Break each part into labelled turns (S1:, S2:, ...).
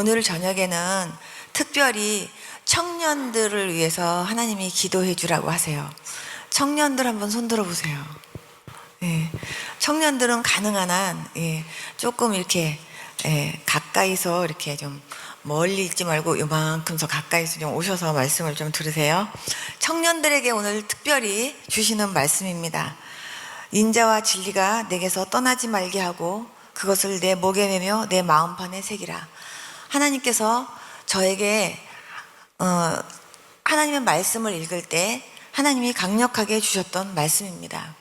S1: 오늘 저녁에는 특별히 청년들을 위해서 하나님이 기도해 주라고 하세요. 청년들 한번 손 들어 보세요. 예, 청년들은 가능한 한 조금 이렇게 가까이서 이렇게 좀 멀리 있지 말고 요만큼서 가까이서 좀 오셔서 말씀을 좀 들으세요. 청년들에게 오늘 특별히 주시는 말씀입니다. 인자와 진리가 내게서 떠나지 말게 하고 그것을 내 목에 매며 내 마음판에 새기라. 하나님께서 저에게 하나님의 말씀을 읽을 때 하나님이 강력하게 주셨던 말씀입니다.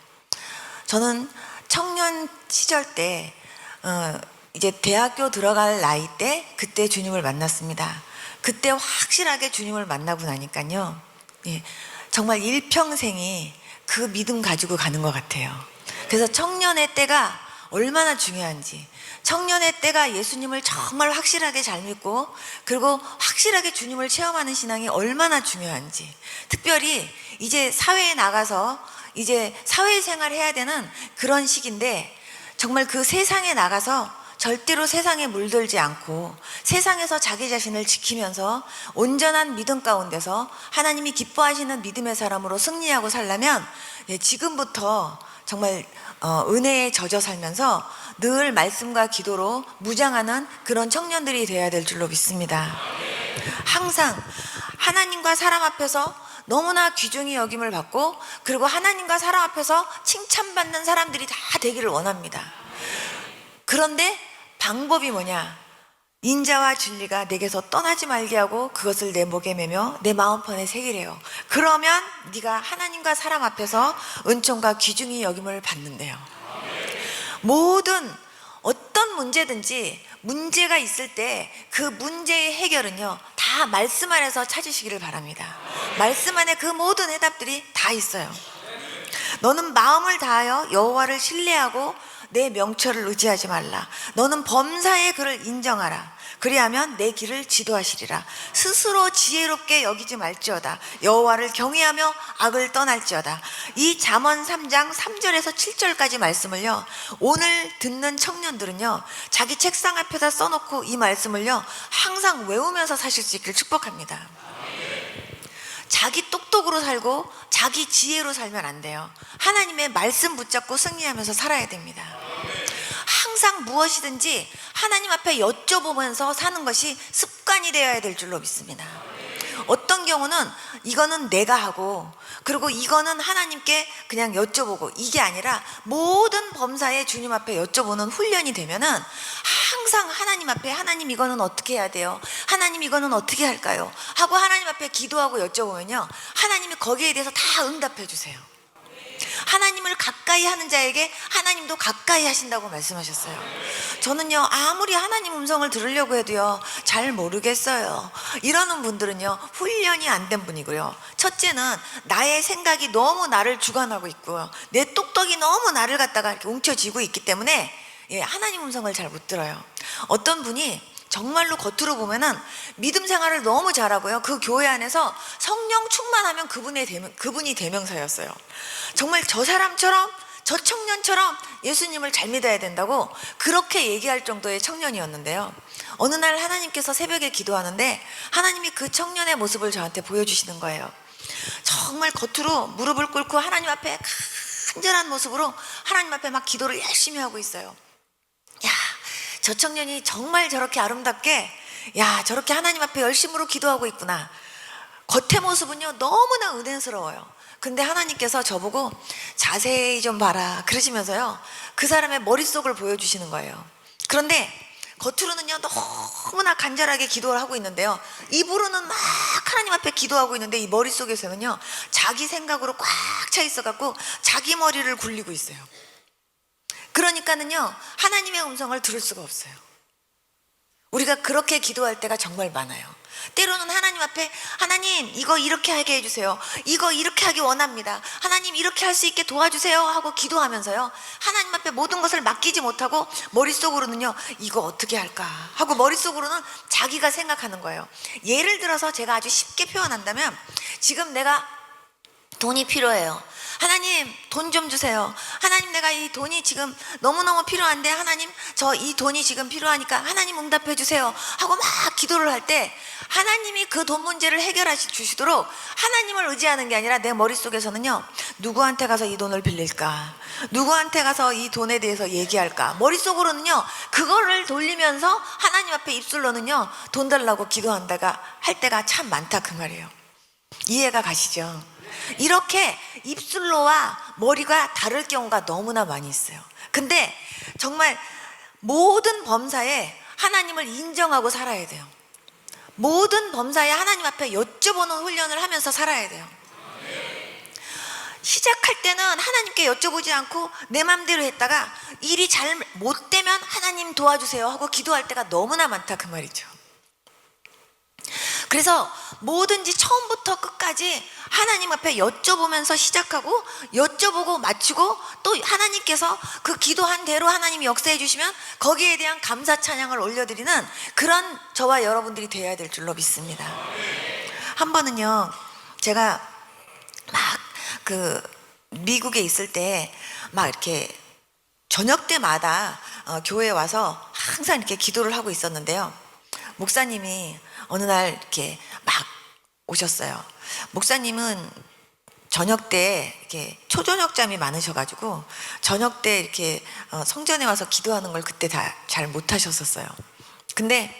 S1: 저는 청년 시절 때 이제 대학교 들어갈 나이 때 그때 주님을 만났습니다. 그때 확실하게 주님을 만나고 나니까요, 정말 일평생이 그 믿음 가지고 가는 것 같아요. 그래서 청년의 때가 얼마나 중요한지, 청년의 때가 예수님을 정말 확실하게 잘 믿고 그리고 확실하게 주님을 체험하는 신앙이 얼마나 중요한지, 특별히 이제 사회에 나가서 이제 사회생활 해야 되는 그런 시기인데 정말 그 세상에 나가서 절대로 세상에 물들지 않고 세상에서 자기 자신을 지키면서 온전한 믿음 가운데서 하나님이 기뻐하시는 믿음의 사람으로 승리하고 살려면 지금부터 정말 은혜에 젖어 살면서 늘 말씀과 기도로 무장하는 그런 청년들이 되어야 될 줄로 믿습니다. 항상 하나님과 사람 앞에서 너무나 귀중히 여김을 받고 그리고 하나님과 사람 앞에서 칭찬받는 사람들이 다 되기를 원합니다. 그런데 방법이 뭐냐? 인자와 진리가 내게서 떠나지 말게 하고 그것을 내 목에 매며 내 마음판에 새기래요. 그러면 네가 하나님과 사람 앞에서 은총과 귀중히 여김을 받는데요. 모든 어떤 문제든지 문제가 있을 때 그 문제의 해결은요 다 말씀 안에서 찾으시기를 바랍니다. 말씀 안에 그 모든 해답들이 다 있어요. 너는 마음을 다하여 여호와를 신뢰하고 내 명철을 의지하지 말라. 너는 범사의 그를 인정하라. 그리하면 내 길을 지도하시리라. 스스로 지혜롭게 여기지 말지어다. 여호와를 경외하며 악을 떠날지어다. 이 잠언 3장 3절에서 7절까지 말씀을요, 오늘 듣는 청년들은요 자기 책상 앞에다 써놓고 이 말씀을요 항상 외우면서 사실 수 있기를 축복합니다. 자기 똑똑으로 살고 자기 지혜로 살면 안 돼요. 하나님의 말씀 붙잡고 승리하면서 살아야 됩니다. 항상 무엇이든지 하나님 앞에 여쭤보면서 사는 것이 습관이 되어야 될 줄로 믿습니다. 어떤 경우는 이거는 내가 하고 그리고 이거는 하나님께 그냥 여쭤보고 이게 아니라 모든 범사에 주님 앞에 여쭤보는 훈련이 되면은 항상 하나님 앞에 하나님 이거는 어떻게 해야 돼요? 하나님 이거는 어떻게 할까요? 하고 하나님 앞에 기도하고 여쭤보면요 하나님이 거기에 대해서 다 응답해 주세요. 하나님을 가까이 하는 자에게 하나님도 가까이 하신다고 말씀하셨어요. 저는요 아무리 하나님 음성을 들으려고 해도요 잘 모르겠어요 이러는 분들은요 훈련이 안 된 분이고요. 첫째는 나의 생각이 너무 나를 주관하고 있고요, 내 똑똑이 너무 나를 갖다가 이렇게 움켜쥐고 있기 때문에 하나님 음성을 잘 못 들어요. 어떤 분이 정말로 겉으로 보면은 믿음 생활을 너무 잘하고요, 그 교회 안에서 성령 충만하면 그분이 대명사였어요. 정말 저 사람처럼 저 청년처럼 예수님을 잘 믿어야 된다고 그렇게 얘기할 정도의 청년이었는데요, 어느 날 하나님께서 새벽에 기도하는데 하나님이 그 청년의 모습을 저한테 보여주시는 거예요. 정말 겉으로 무릎을 꿇고 하나님 앞에 간절한 모습으로 하나님 앞에 막 기도를 열심히 하고 있어요. 야, 저 청년이 정말 저렇게 아름답게 저렇게 하나님 앞에 열심으로 기도하고 있구나. 겉의 모습은요 너무나 은혜스러워요. 근데 하나님께서 저보고 자세히 좀 봐라 그러시면서요 그 사람의 머릿속을 보여주시는 거예요. 그런데 겉으로는요 너무나 간절하게 기도를 하고 있는데요, 입으로는 막 하나님 앞에 기도하고 있는데 이 머릿속에서는요 자기 생각으로 꽉 차 있어갖고 자기 머리를 굴리고 있어요. 그러니까는요 하나님의 음성을 들을 수가 없어요. 우리가 그렇게 기도할 때가 정말 많아요. 때로는 하나님 앞에 하나님 이거 이렇게 하게 해주세요, 이거 이렇게 하기 원합니다, 하나님 이렇게 할 수 있게 도와주세요 하고 기도하면서요 하나님 앞에 모든 것을 맡기지 못하고 머릿속으로는요 이거 어떻게 할까 하고 머릿속으로는 자기가 생각하는 거예요. 예를 들어서 제가 아주 쉽게 표현한다면 지금 내가 돈이 필요해요. 하나님, 돈 좀 주세요. 하나님, 내가 이 돈이 지금 너무너무 필요한데, 하나님, 저 이 돈이 지금 필요하니까 하나님 응답해 주세요 하고 막 기도를 할 때 하나님이 그 돈 문제를 해결해 주시도록 하나님을 의지하는 게 아니라 내 머릿속에서는요, 누구한테 가서 이 돈을 빌릴까, 누구한테 가서 이 돈에 대해서 얘기할까, 머릿속으로는요 그거를 돌리면서 하나님 앞에 입술로는요 돈 달라고 기도한다가 할 때가 참 많다, 그 말이에요. 이해가 가시죠? 이렇게 입술로와 머리가 다를 경우가 너무나 많이 있어요. 근데 정말 모든 범사에 하나님을 인정하고 살아야 돼요. 모든 범사에 하나님 앞에 여쭤보는 훈련을 하면서 살아야 돼요. 시작할 때는 하나님께 여쭤보지 않고 내 맘대로 했다가 일이 잘 못 되면 하나님 도와주세요 하고 기도할 때가 너무나 많다, 그 말이죠. 그래서 뭐든지 처음부터 끝까지 하나님 앞에 여쭤보면서 시작하고, 여쭤보고 맞추고, 또 하나님께서 그 기도한 대로 하나님이 역사해 주시면 거기에 대한 감사 찬양을 올려드리는 그런 저와 여러분들이 되어야 될 줄로 믿습니다. 한 번은요, 제가 막 미국에 있을 때 막 이렇게 저녁 때마다 교회에 와서 항상 이렇게 기도를 하고 있었는데요, 목사님이 어느 날 이렇게 막 오셨어요. 목사님은 저녁 때 이렇게 초저녁잠이 많으셔가지고 저녁 때 이렇게 성전에 와서 기도하는 걸 그때 다 잘 못하셨었어요. 근데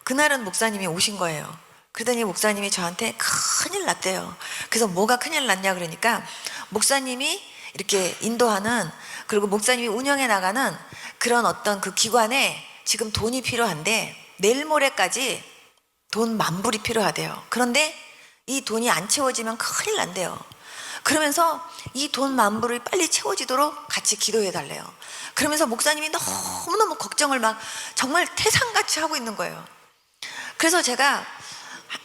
S1: 그날은 목사님이 오신 거예요. 그러더니 목사님이 저한테 큰일 났대요. 그래서 뭐가 큰일 났냐 그러니까, 목사님이 이렇게 인도하는, 그리고 목사님이 운영해 나가는 그런 어떤 그 기관에 지금 돈이 필요한데 내일 모레까지 돈 10,000불이 필요하대요. 그런데 이 돈이 안 채워지면 큰일 난대요. 그러면서 이 돈 10,000불이 빨리 채워지도록 같이 기도해 달래요. 그러면서 목사님이 너무너무 걱정을 막 정말 태산같이 하고 있는 거예요. 그래서 제가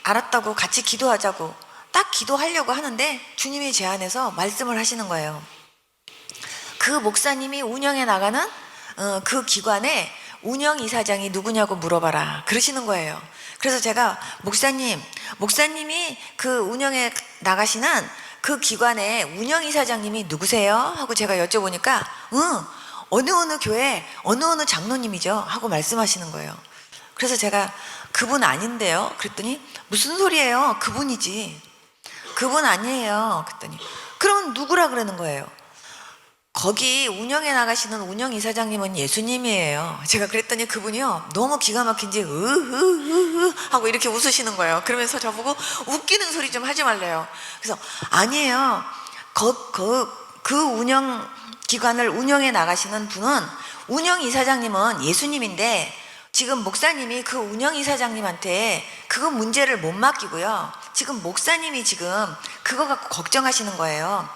S1: 알았다고 같이 기도하자고 딱 기도하려고 하는데 주님이 제 안에서 말씀을 하시는 거예요. 그 목사님이 운영해 나가는 그 기관에 운영이사장이 누구냐고 물어봐라 그러시는 거예요. 그래서 제가 목사님이 그 운영에 나가시는 그 기관의 운영이사장님이 누구세요? 하고 제가 여쭤보니까 어느 교회 어느 장로님이죠 하고 말씀하시는 거예요. 그래서 제가 그분 아닌데요 그랬더니, 무슨 소리예요, 그분이지, 그분 아니에요 그랬더니, 그럼 누구라 그러는 거예요. 거기 운영에 나가시는 운영이사장님은 예수님이에요. 제가 그랬더니 그분이요 너무 기가 막힌지 하고 이렇게 웃으시는 거예요. 그러면서 저보고 웃기는 소리 좀 하지 말래요. 그래서 아니에요, 그 운영기관을 운영해 나가시는 분은, 운영이사장님은 예수님인데 지금 목사님이 그 운영이사장님한테 그거 문제를 못 맡기고요, 지금 목사님이 지금 그거 갖고 걱정하시는 거예요.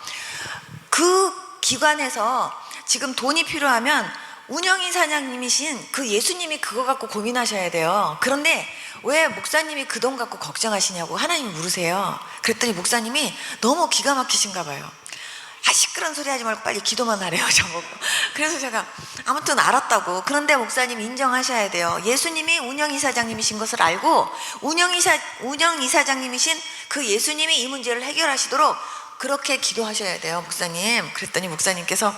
S1: 그 기관에서 지금 돈이 필요하면 운영이사장님이신 그 예수님이 그거 갖고 고민하셔야 돼요. 그런데 왜 목사님이 그 돈 갖고 걱정하시냐고 하나님 물으세요. 그랬더니 목사님이 너무 기가 막히신가 봐요. 시끄러운 소리 하지 말고 빨리 기도만 하래요, 저보고. 그래서 제가 아무튼 알았다고. 그런데 목사님 인정하셔야 돼요. 예수님이 운영이사장님이신 것을 알고 운영이사장님이신 그 예수님이 이 문제를 해결하시도록 그렇게 기도하셔야 돼요, 목사님. 그랬더니 목사님께서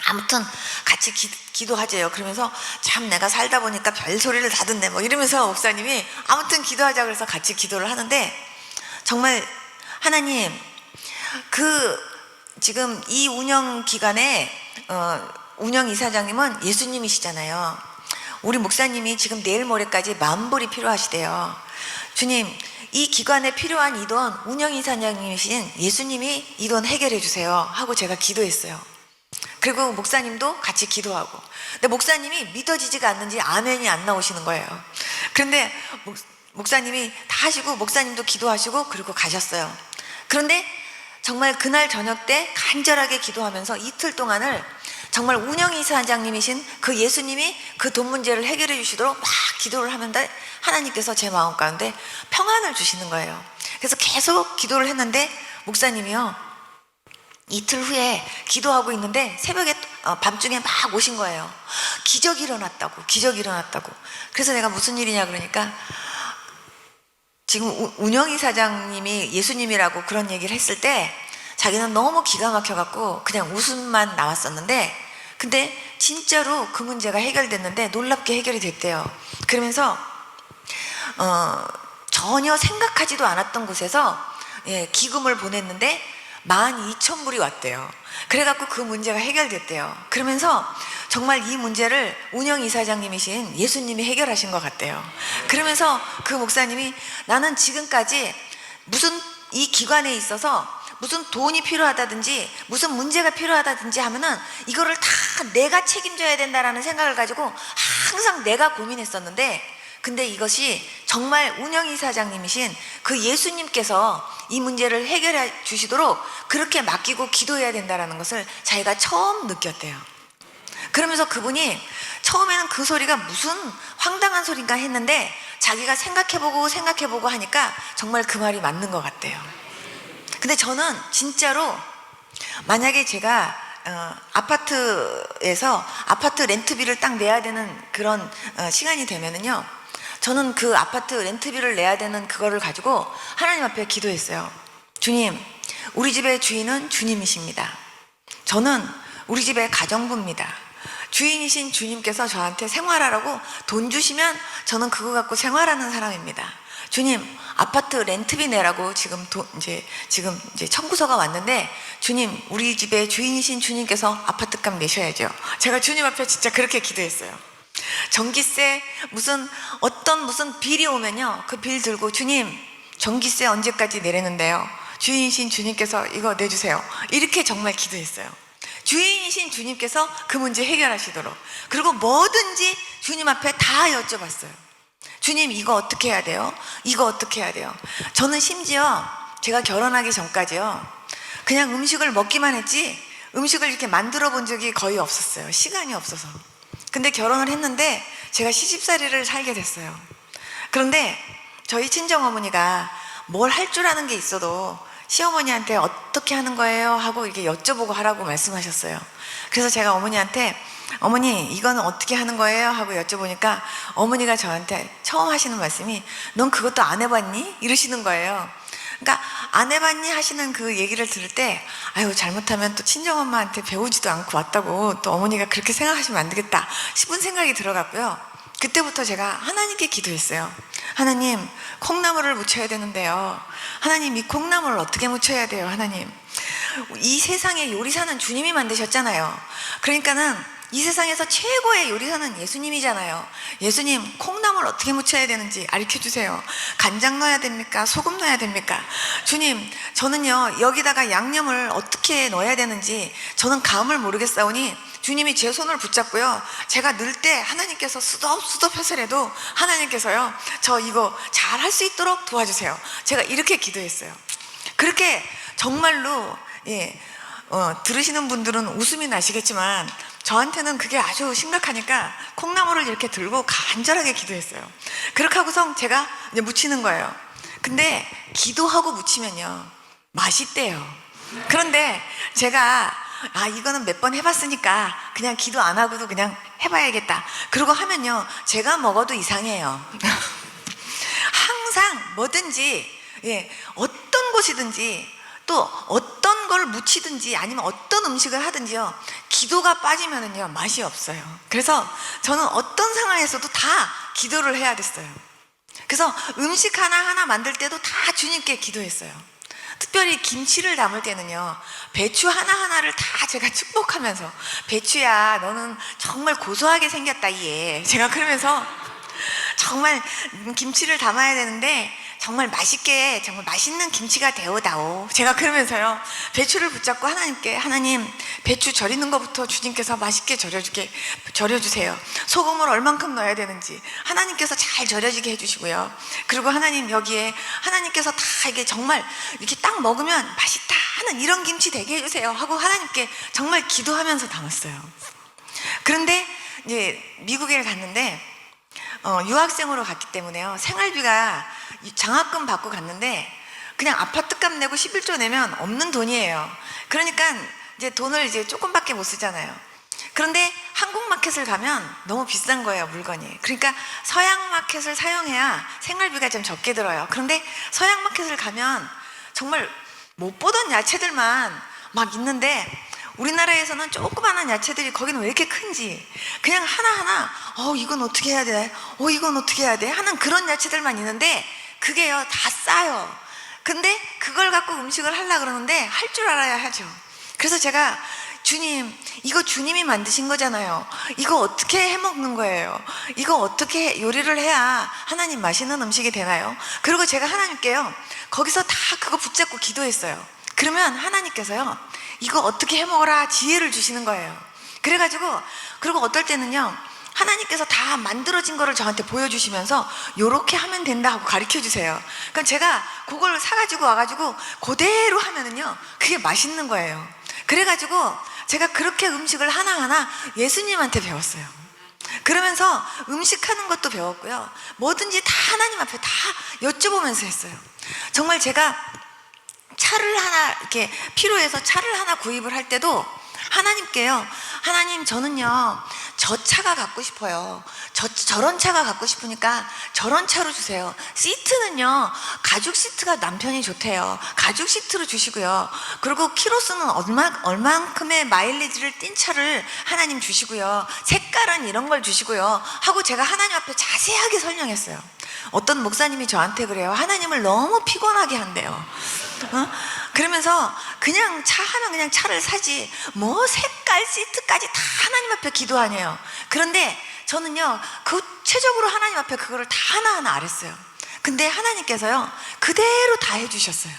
S1: 아무튼 같이 기도하재요. 그러면서 참 내가 살다 보니까 별소리를 다 듣네 뭐 이러면서 목사님이 아무튼 기도하자 그래서 같이 기도를 하는데, 정말 하나님, 지금 이 운영기관의 운영이사장님은 예수님이시잖아요. 우리 목사님이 지금 내일 모레까지 10,000불이 필요하시대요. 주님, 이 기관에 필요한 이 돈 운영이사장님이신 예수님이 이 돈 해결해 주세요 하고 제가 기도했어요. 그리고 목사님도 같이 기도하고. 근데 목사님이 믿어지지가 않는지 아멘이 안 나오시는 거예요. 그런데 목사님이 다 하시고 목사님도 기도하시고 그리고 가셨어요. 그런데 정말 그날 저녁 때 간절하게 기도하면서 이틀 동안을 정말 운영이사장님이신 그 예수님이 그 돈 문제를 해결해 주시도록 막 기도를 하는데 하나님께서 제 마음 가운데 평안을 주시는 거예요. 그래서 계속 기도를 했는데 목사님이요, 이틀 후에 기도하고 있는데 새벽에 밤중에 막 오신 거예요. 기적이 일어났다고. 그래서 내가 무슨 일이냐 그러니까, 지금 운영이 사장님이 예수님이라고 그런 얘기를 했을 때 자기는 너무 기가 막혀갖고 그냥 웃음만 나왔었는데, 근데 진짜로 그 문제가 해결됐는데 놀랍게 해결이 됐대요. 그러면서 전혀 생각하지도 않았던 곳에서 기금을 보냈는데 12,000불이 왔대요. 그래갖고 그 문제가 해결됐대요. 그러면서 정말 이 문제를 운영이사장님이신 예수님이 해결하신 것 같대요. 그러면서 그 목사님이 나는 지금까지 무슨 이 기관에 있어서 무슨 돈이 필요하다든지 무슨 문제가 필요하다든지 하면은 이거를 다 내가 책임져야 된다라는 생각을 가지고 항상 내가 고민했었는데, 근데 이것이 정말 운영이사장님이신 그 예수님께서 이 문제를 해결해 주시도록 그렇게 맡기고 기도해야 된다는 것을 자기가 처음 느꼈대요. 그러면서 그분이 처음에는 그 소리가 무슨 황당한 소린가 했는데 자기가 생각해보고 하니까 정말 그 말이 맞는 것 같대요. 근데 저는 진짜로 만약에 제가 아파트에서 아파트 렌트비를 딱 내야 되는 그런 시간이 되면은요, 저는 그 아파트 렌트비를 내야 되는 그거를 가지고 하나님 앞에 기도했어요. 주님, 우리 집의 주인은 주님이십니다. 저는 우리 집의 가정부입니다. 주인이신 주님께서 저한테 생활하라고 돈 주시면 저는 그거 갖고 생활하는 사람입니다. 주님, 아파트 렌트비 내라고 지금 청구서가 왔는데, 주님, 우리 집의 주인이신 주님께서 아파트값 내셔야죠. 제가 주님 앞에 진짜 그렇게 기도했어요. 전기세 무슨 빌이 오면요, 그 빌 들고 주님, 전기세 언제까지 내려는데요, 주인이신 주님께서 이거 내주세요. 이렇게 정말 기도했어요. 주인이신 주님께서 그 문제 해결하시도록. 그리고 뭐든지 주님 앞에 다 여쭤봤어요. 주님, 이거 어떻게 해야 돼요? 이거 어떻게 해야 돼요? 저는 심지어 제가 결혼하기 전까지요, 그냥 음식을 먹기만 했지 음식을 이렇게 만들어 본 적이 거의 없었어요. 시간이 없어서. 근데 결혼을 했는데 제가 시집살이를 살게 됐어요. 그런데 저희 친정어머니가 뭘 할 줄 아는 게 있어도 시어머니한테 어떻게 하는 거예요? 하고 이렇게 여쭤보고 하라고 말씀하셨어요. 그래서 제가 어머니한테 어머니, 이거는 어떻게 하는 거예요? 하고 여쭤보니까 어머니가 저한테 처음 하시는 말씀이 넌 그것도 안 해봤니? 이러시는 거예요. 그러니까 안 해봤니? 하시는 그 얘기를 들을 때 아유, 잘못하면 또 친정엄마한테 배우지도 않고 왔다고 또 어머니가 그렇게 생각하시면 안 되겠다 싶은 생각이 들어갔고요. 그때부터 제가 하나님께 기도했어요. 하나님, 콩나물을 무쳐야 되는데요, 하나님, 이 콩나물을 어떻게 무쳐야 돼요? 하나님, 이 세상에 요리사는 주님이 만드셨잖아요. 그러니까는 이 세상에서 최고의 요리사는 예수님이잖아요. 예수님, 콩나물 어떻게 무쳐야 되는지 가르쳐주세요. 간장 넣어야 됩니까? 소금 넣어야 됩니까? 주님, 저는요, 여기다가 양념을 어떻게 넣어야 되는지 저는 감을 모르겠사오니 주님이 제 손을 붙잡고요, 제가 넣을 때 하나님께서 수덥수덥 해서라도 하나님께서요, 저 이거 잘 할 수 있도록 도와주세요. 제가 이렇게 기도했어요. 그렇게 정말로 들으시는 분들은 웃음이 나시겠지만 저한테는 그게 아주 심각하니까 콩나물을 이렇게 들고 간절하게 기도했어요. 그렇게 하고서 제가 이제 무치는 거예요. 근데 기도하고 무치면요, 맛있대요. 그런데 제가 이거는 몇 번 해봤으니까 그냥 기도 안 하고도 그냥 해봐야겠다 그러고 하면요, 제가 먹어도 이상해요. 항상 뭐든지 어떤 곳이든지 또 어떤 걸 무치든지 아니면 어떤 음식을 하든지요, 기도가 빠지면은요 맛이 없어요. 그래서 저는 어떤 상황에서도 다 기도를 해야 됐어요. 그래서 음식 하나하나 만들 때도 다 주님께 기도했어요. 특별히 김치를 담을 때는요, 배추 하나하나를 다 제가 축복하면서 배추야, 너는 정말 고소하게 생겼다 얘, 제가 그러면서 정말 김치를 담아야 되는데 정말 맛있게, 정말 맛있는 김치가 되오다오, 제가 그러면서요 배추를 붙잡고 하나님께, 하나님, 배추 절이는 것부터 주님께서 맛있게 절여주세요. 소금을 얼만큼 넣어야 되는지 하나님께서 잘 절여지게 해주시고요. 그리고 하나님, 여기에 하나님께서 다 이게 정말 이렇게 딱 먹으면 맛있다 하는 이런 김치 되게 해주세요 하고 하나님께 정말 기도하면서 담았어요. 그런데 이제 미국에 갔는데 유학생으로 갔기 때문에요, 생활비가 장학금 받고 갔는데 그냥 아파트값 내고 11조 내면 없는 돈이에요. 그러니까 이제 돈을 이제 조금밖에 못 쓰잖아요. 그런데 한국 마켓을 가면 너무 비싼 거예요, 물건이. 그러니까 서양 마켓을 사용해야 생활비가 좀 적게 들어요. 그런데 서양 마켓을 가면 정말 못 보던 야채들만 막 있는데 우리나라에서는 조그마한 야채들이 거기는 왜 이렇게 큰지 그냥 하나하나 이건 어떻게 해야 돼? 이건 어떻게 해야 돼? 하는 그런 야채들만 있는데 그게요 다 싸요. 근데 그걸 갖고 음식을 하려고 그러는데 할 줄 알아야 하죠. 그래서 제가 주님, 이거 주님이 만드신 거잖아요. 이거 어떻게 해 먹는 거예요? 이거 어떻게 요리를 해야 하나님 맛있는 음식이 되나요? 그리고 제가 하나님께요 거기서 다 그거 붙잡고 기도했어요. 그러면 하나님께서요 이거 어떻게 해 먹어라 지혜를 주시는 거예요. 그래가지고 그리고 어떨 때는요 하나님께서 다 만들어진 거를 저한테 보여주시면서 요렇게 하면 된다 하고 가르쳐 주세요. 그럼 제가 그걸 사가지고 와가지고 그대로 하면은요 그게 맛있는 거예요. 그래가지고 제가 그렇게 음식을 하나하나 예수님한테 배웠어요. 그러면서 음식하는 것도 배웠고요. 뭐든지 다 하나님 앞에 다 여쭤보면서 했어요. 정말 제가 차를 하나 이렇게 필요해서 차를 하나 구입을 할 때도 하나님께요, 하나님 저는요 저 차가 갖고 싶어요. 저런 차가 갖고 싶으니까 저런 차로 주세요. 시트는요 가죽 시트가 남편이 좋대요. 가죽 시트로 주시고요. 그리고 키로수는 얼만큼의 마일리지를 띈 차를 하나님 주시고요. 색깔은 이런 걸 주시고요 하고 제가 하나님 앞에 자세하게 설명했어요. 어떤 목사님이 저한테 그래요. 하나님을 너무 피곤하게 한대요. 그러면서 그냥 차 하면 그냥 차를 사지 뭐 색깔 시트까지 다 하나님 앞에 기도하네요. 그런데 저는요 구체적으로 하나님 앞에 그거를 다 하나하나 알았어요. 근데 하나님께서요 그대로 다 해주셨어요.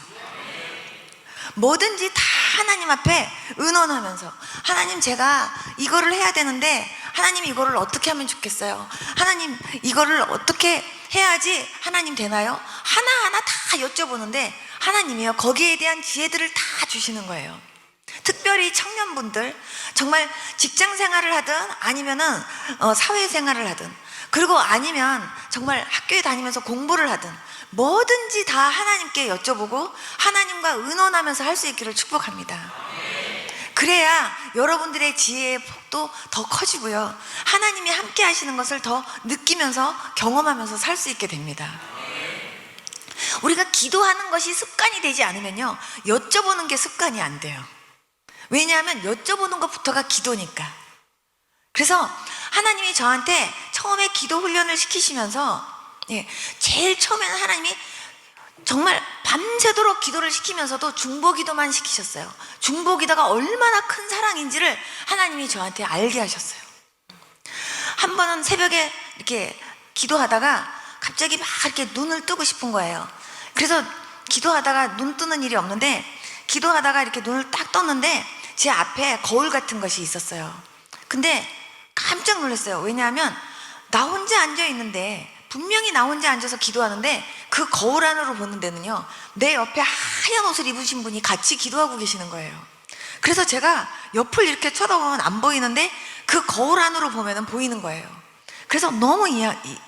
S1: 뭐든지 다 하나님 앞에 의논하면서 하나님 제가 이거를 해야 되는데 하나님 이거를 어떻게 하면 좋겠어요? 하나님 이거를 어떻게 해야지 하나님 되나요? 하나하나 다 여쭤보는데 하나님이요 거기에 대한 지혜들을 다 주시는 거예요. 특별히 청년분들 정말 직장 생활을 하든 아니면은 사회 생활을 하든 그리고 아니면 정말 학교에 다니면서 공부를 하든 뭐든지 다 하나님께 여쭤보고 하나님과 의논하면서 할 수 있기를 축복합니다. 그래야 여러분들의 지혜의 폭도 더 커지고요 하나님이 함께 하시는 것을 더 느끼면서 경험하면서 살 수 있게 됩니다. 우리가 기도하는 것이 습관이 되지 않으면요 여쭤보는 게 습관이 안 돼요. 왜냐하면 여쭤보는 것부터가 기도니까. 그래서 하나님이 저한테 처음에 기도 훈련을 시키시면서 제일 처음에는 하나님이 정말 밤새도록 기도를 시키면서도 중보기도만 시키셨어요. 중보기도가 얼마나 큰 사랑인지를 하나님이 저한테 알게 하셨어요. 한 번은 새벽에 이렇게 기도하다가 갑자기 막 이렇게 눈을 뜨고 싶은 거예요. 그래서 기도하다가 눈 뜨는 일이 없는데 기도하다가 이렇게 눈을 딱 떴는데 제 앞에 거울 같은 것이 있었어요. 근데 깜짝 놀랐어요. 왜냐하면 나 혼자 앉아 있는데 분명히 나 혼자 앉아서 기도하는데 그 거울 안으로 보는 데는요 내 옆에 하얀 옷을 입으신 분이 같이 기도하고 계시는 거예요. 그래서 제가 옆을 이렇게 쳐다보면 안 보이는데 그 거울 안으로 보면은 보이는 거예요. 그래서 너무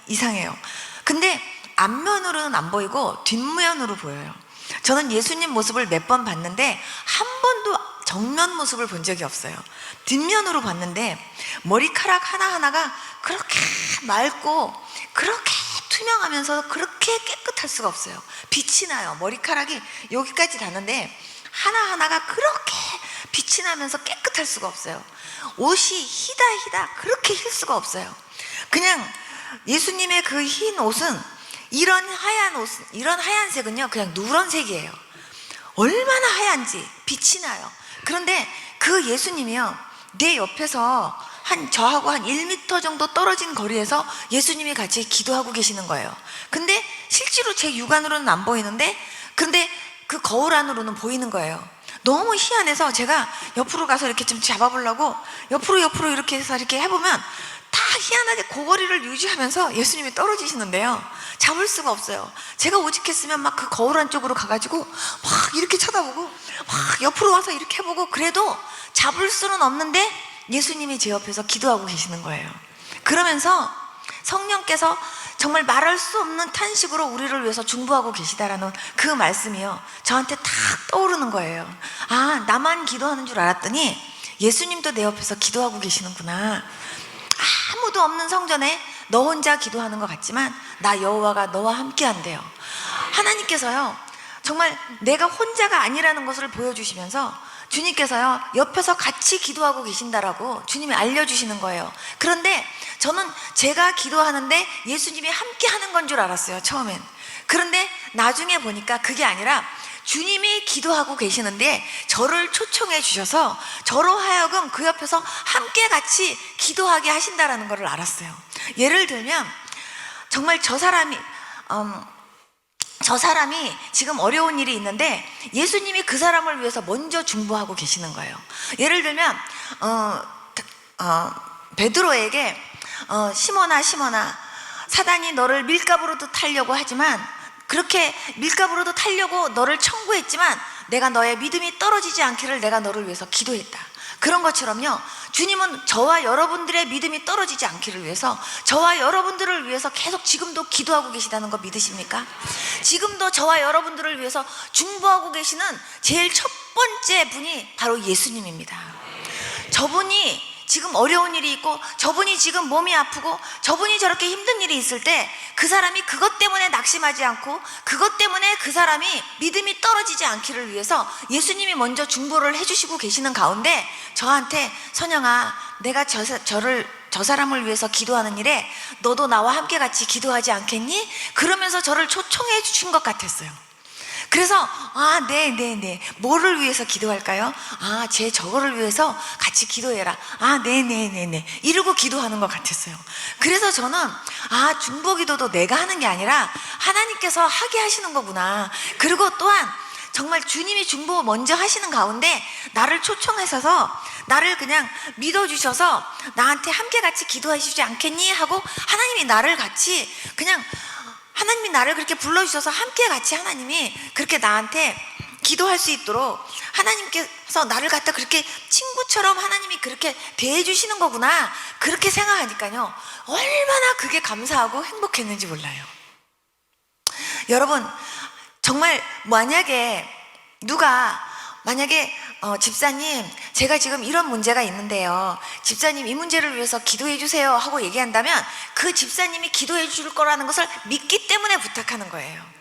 S1: 이상해요. 근데 앞면으로는 안 보이고 뒷면으로 보여요. 저는 예수님 모습을 몇 번 봤는데 한 번도 정면 모습을 본 적이 없어요. 뒷면으로 봤는데 머리카락 하나하나가 그렇게 맑고 그렇게 투명하면서 그렇게 깨끗할 수가 없어요. 빛이 나요. 머리카락이 여기까지 닿는데 하나하나가 그렇게 빛이 나면서 깨끗할 수가 없어요. 옷이 희다 그렇게 힐 수가 없어요. 그냥 예수님의 그 흰 옷은 이런 하얀색은요 그냥 누런색이에요. 얼마나 하얀지 빛이 나요. 그런데 그 예수님이요 내 옆에서 저하고 한 1m 정도 떨어진 거리에서 예수님이 같이 기도하고 계시는 거예요. 근데 실제로 제 육안으로는 안 보이는데 근데 그 거울 안으로는 보이는 거예요. 너무 희한해서 제가 옆으로 가서 이렇게 좀 잡아보려고 옆으로 이렇게 해서 이렇게 해보면 다 희한하게 고거리를 유지하면서 예수님이 떨어지시는데요 잡을 수가 없어요. 제가 오직했으면 막 그 거울 안쪽으로 가가지고 막 이렇게 쳐다보고 막 옆으로 와서 이렇게 해보고 그래도 잡을 수는 없는데 예수님이 제 옆에서 기도하고 계시는 거예요. 그러면서 성령께서 정말 말할 수 없는 탄식으로 우리를 위해서 중보하고 계시다라는 그 말씀이요 저한테 탁 떠오르는 거예요. 아 나만 기도하는 줄 알았더니 예수님도 내 옆에서 기도하고 계시는구나. 아무도 없는 성전에 너 혼자 기도하는 것 같지만 나 여호와가 너와 함께 한대요. 하나님께서요, 정말 내가 혼자가 아니라는 것을 보여주시면서 주님께서요, 옆에서 같이 기도하고 계신다라고 주님이 알려주시는 거예요. 그런데 저는 제가 기도하는데 예수님이 함께 하는 건 줄 알았어요, 처음엔. 그런데 나중에 보니까 그게 아니라 주님이 기도하고 계시는데 저를 초청해 주셔서 저로 하여금 그 옆에서 함께 같이 기도하게 하신다라는 걸 알았어요. 예를 들면 정말 저 사람이 지금 어려운 일이 있는데 예수님이 그 사람을 위해서 먼저 중보하고 계시는 거예요. 예를 들면 베드로에게 시몬아 사단이 너를 밀가부로도 타려고 하지만, 그렇게 밀가부로도 타려고 너를 청구했지만 내가 너의 믿음이 떨어지지 않기를 내가 너를 위해서 기도했다. 그런 것처럼요, 주님은 저와 여러분들의 믿음이 떨어지지 않기를 위해서 저와 여러분들을 위해서 계속 지금도 기도하고 계시다는 거 믿으십니까? 지금도 저와 여러분들을 위해서 중보하고 계시는 제일 첫 번째 분이 바로 예수님입니다. 저분이 지금 어려운 일이 있고 저분이 지금 몸이 아프고 저분이 저렇게 힘든 일이 있을 때 그 사람이 그것 때문에 낙심하지 않고 그것 때문에 그 사람이 믿음이 떨어지지 않기를 위해서 예수님이 먼저 중보를 해주시고 계시는 가운데 저한테 선영아, 내가 저 사람을 위해서 기도하는 일에 너도 나와 함께 같이 기도하지 않겠니? 그러면서 저를 초청해 주신 것 같았어요. 그래서 네. 뭐를 위해서 기도할까요? 쟤 저거를 위해서 같이 기도해라. 네. 이러고 기도하는 것 같았어요. 그래서 저는 중보기도도 내가 하는 게 아니라 하나님께서 하게 하시는 거구나. 그리고 또한 정말 주님이 중보 먼저 하시는 가운데 나를 초청하셔서 나를 그냥 믿어주셔서 나한테 함께 같이 기도해 주지 않겠니? 하고 하나님이 나를 같이 그냥 하나님이 나를 그렇게 불러주셔서 함께 같이 하나님이 그렇게 나한테 기도할 수 있도록 하나님께서 나를 갖다 그렇게 친구처럼 하나님이 그렇게 대해주시는 거구나, 그렇게 생각하니까요 얼마나 그게 감사하고 행복했는지 몰라요. 여러분, 정말 만약에 집사님 제가 지금 이런 문제가 있는데요, 집사님 이 문제를 위해서 기도해 주세요 하고 얘기한다면 그 집사님이 기도해 줄 거라는 것을 믿기 때문에 부탁하는 거예요.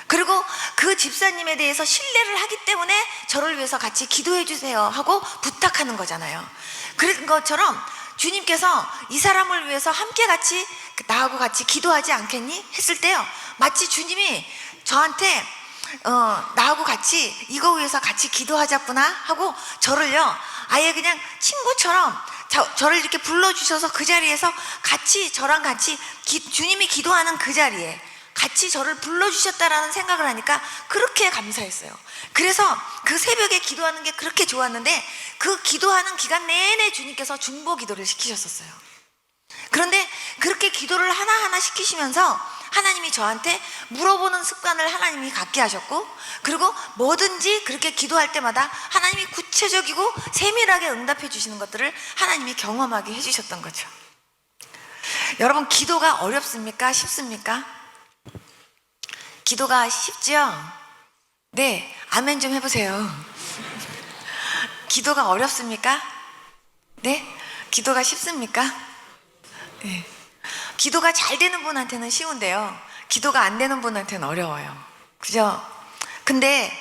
S1: 그리고 그 집사님에 대해서 신뢰를 하기 때문에 저를 위해서 같이 기도해 주세요 하고 부탁하는 거잖아요. 그런 것처럼 주님께서 이 사람을 위해서 함께 같이 나하고 같이 기도하지 않겠니? 했을 때요, 마치 주님이 저한테 나하고 같이 이거 위해서 같이 기도하자꾸나 하고 저를요 아예 그냥 친구처럼 저를 이렇게 불러주셔서 그 자리에서 같이 저랑 같이 주님이 기도하는 그 자리에 같이 저를 불러주셨다라는 생각을 하니까 그렇게 감사했어요. 그래서 그 새벽에 기도하는 게 그렇게 좋았는데 그 기도하는 기간 내내 주님께서 중보 기도를 시키셨었어요. 그런데 그렇게 기도를 하나하나 시키시면서 하나님이 저한테 물어보는 습관을 하나님이 갖게 하셨고, 그리고 뭐든지 그렇게 기도할 때마다 하나님이 구체적이고 세밀하게 응답해 주시는 것들을 하나님이 경험하게 해주셨던 거죠. 여러분, 기도가 어렵습니까? 쉽습니까? 기도가 쉽지요? 네, 아멘 좀 해보세요. 기도가 어렵습니까? 네? 기도가 쉽습니까? 네. 기도가 잘 되는 분한테는 쉬운데요, 기도가 안 되는 분한테는 어려워요. 그죠? 근데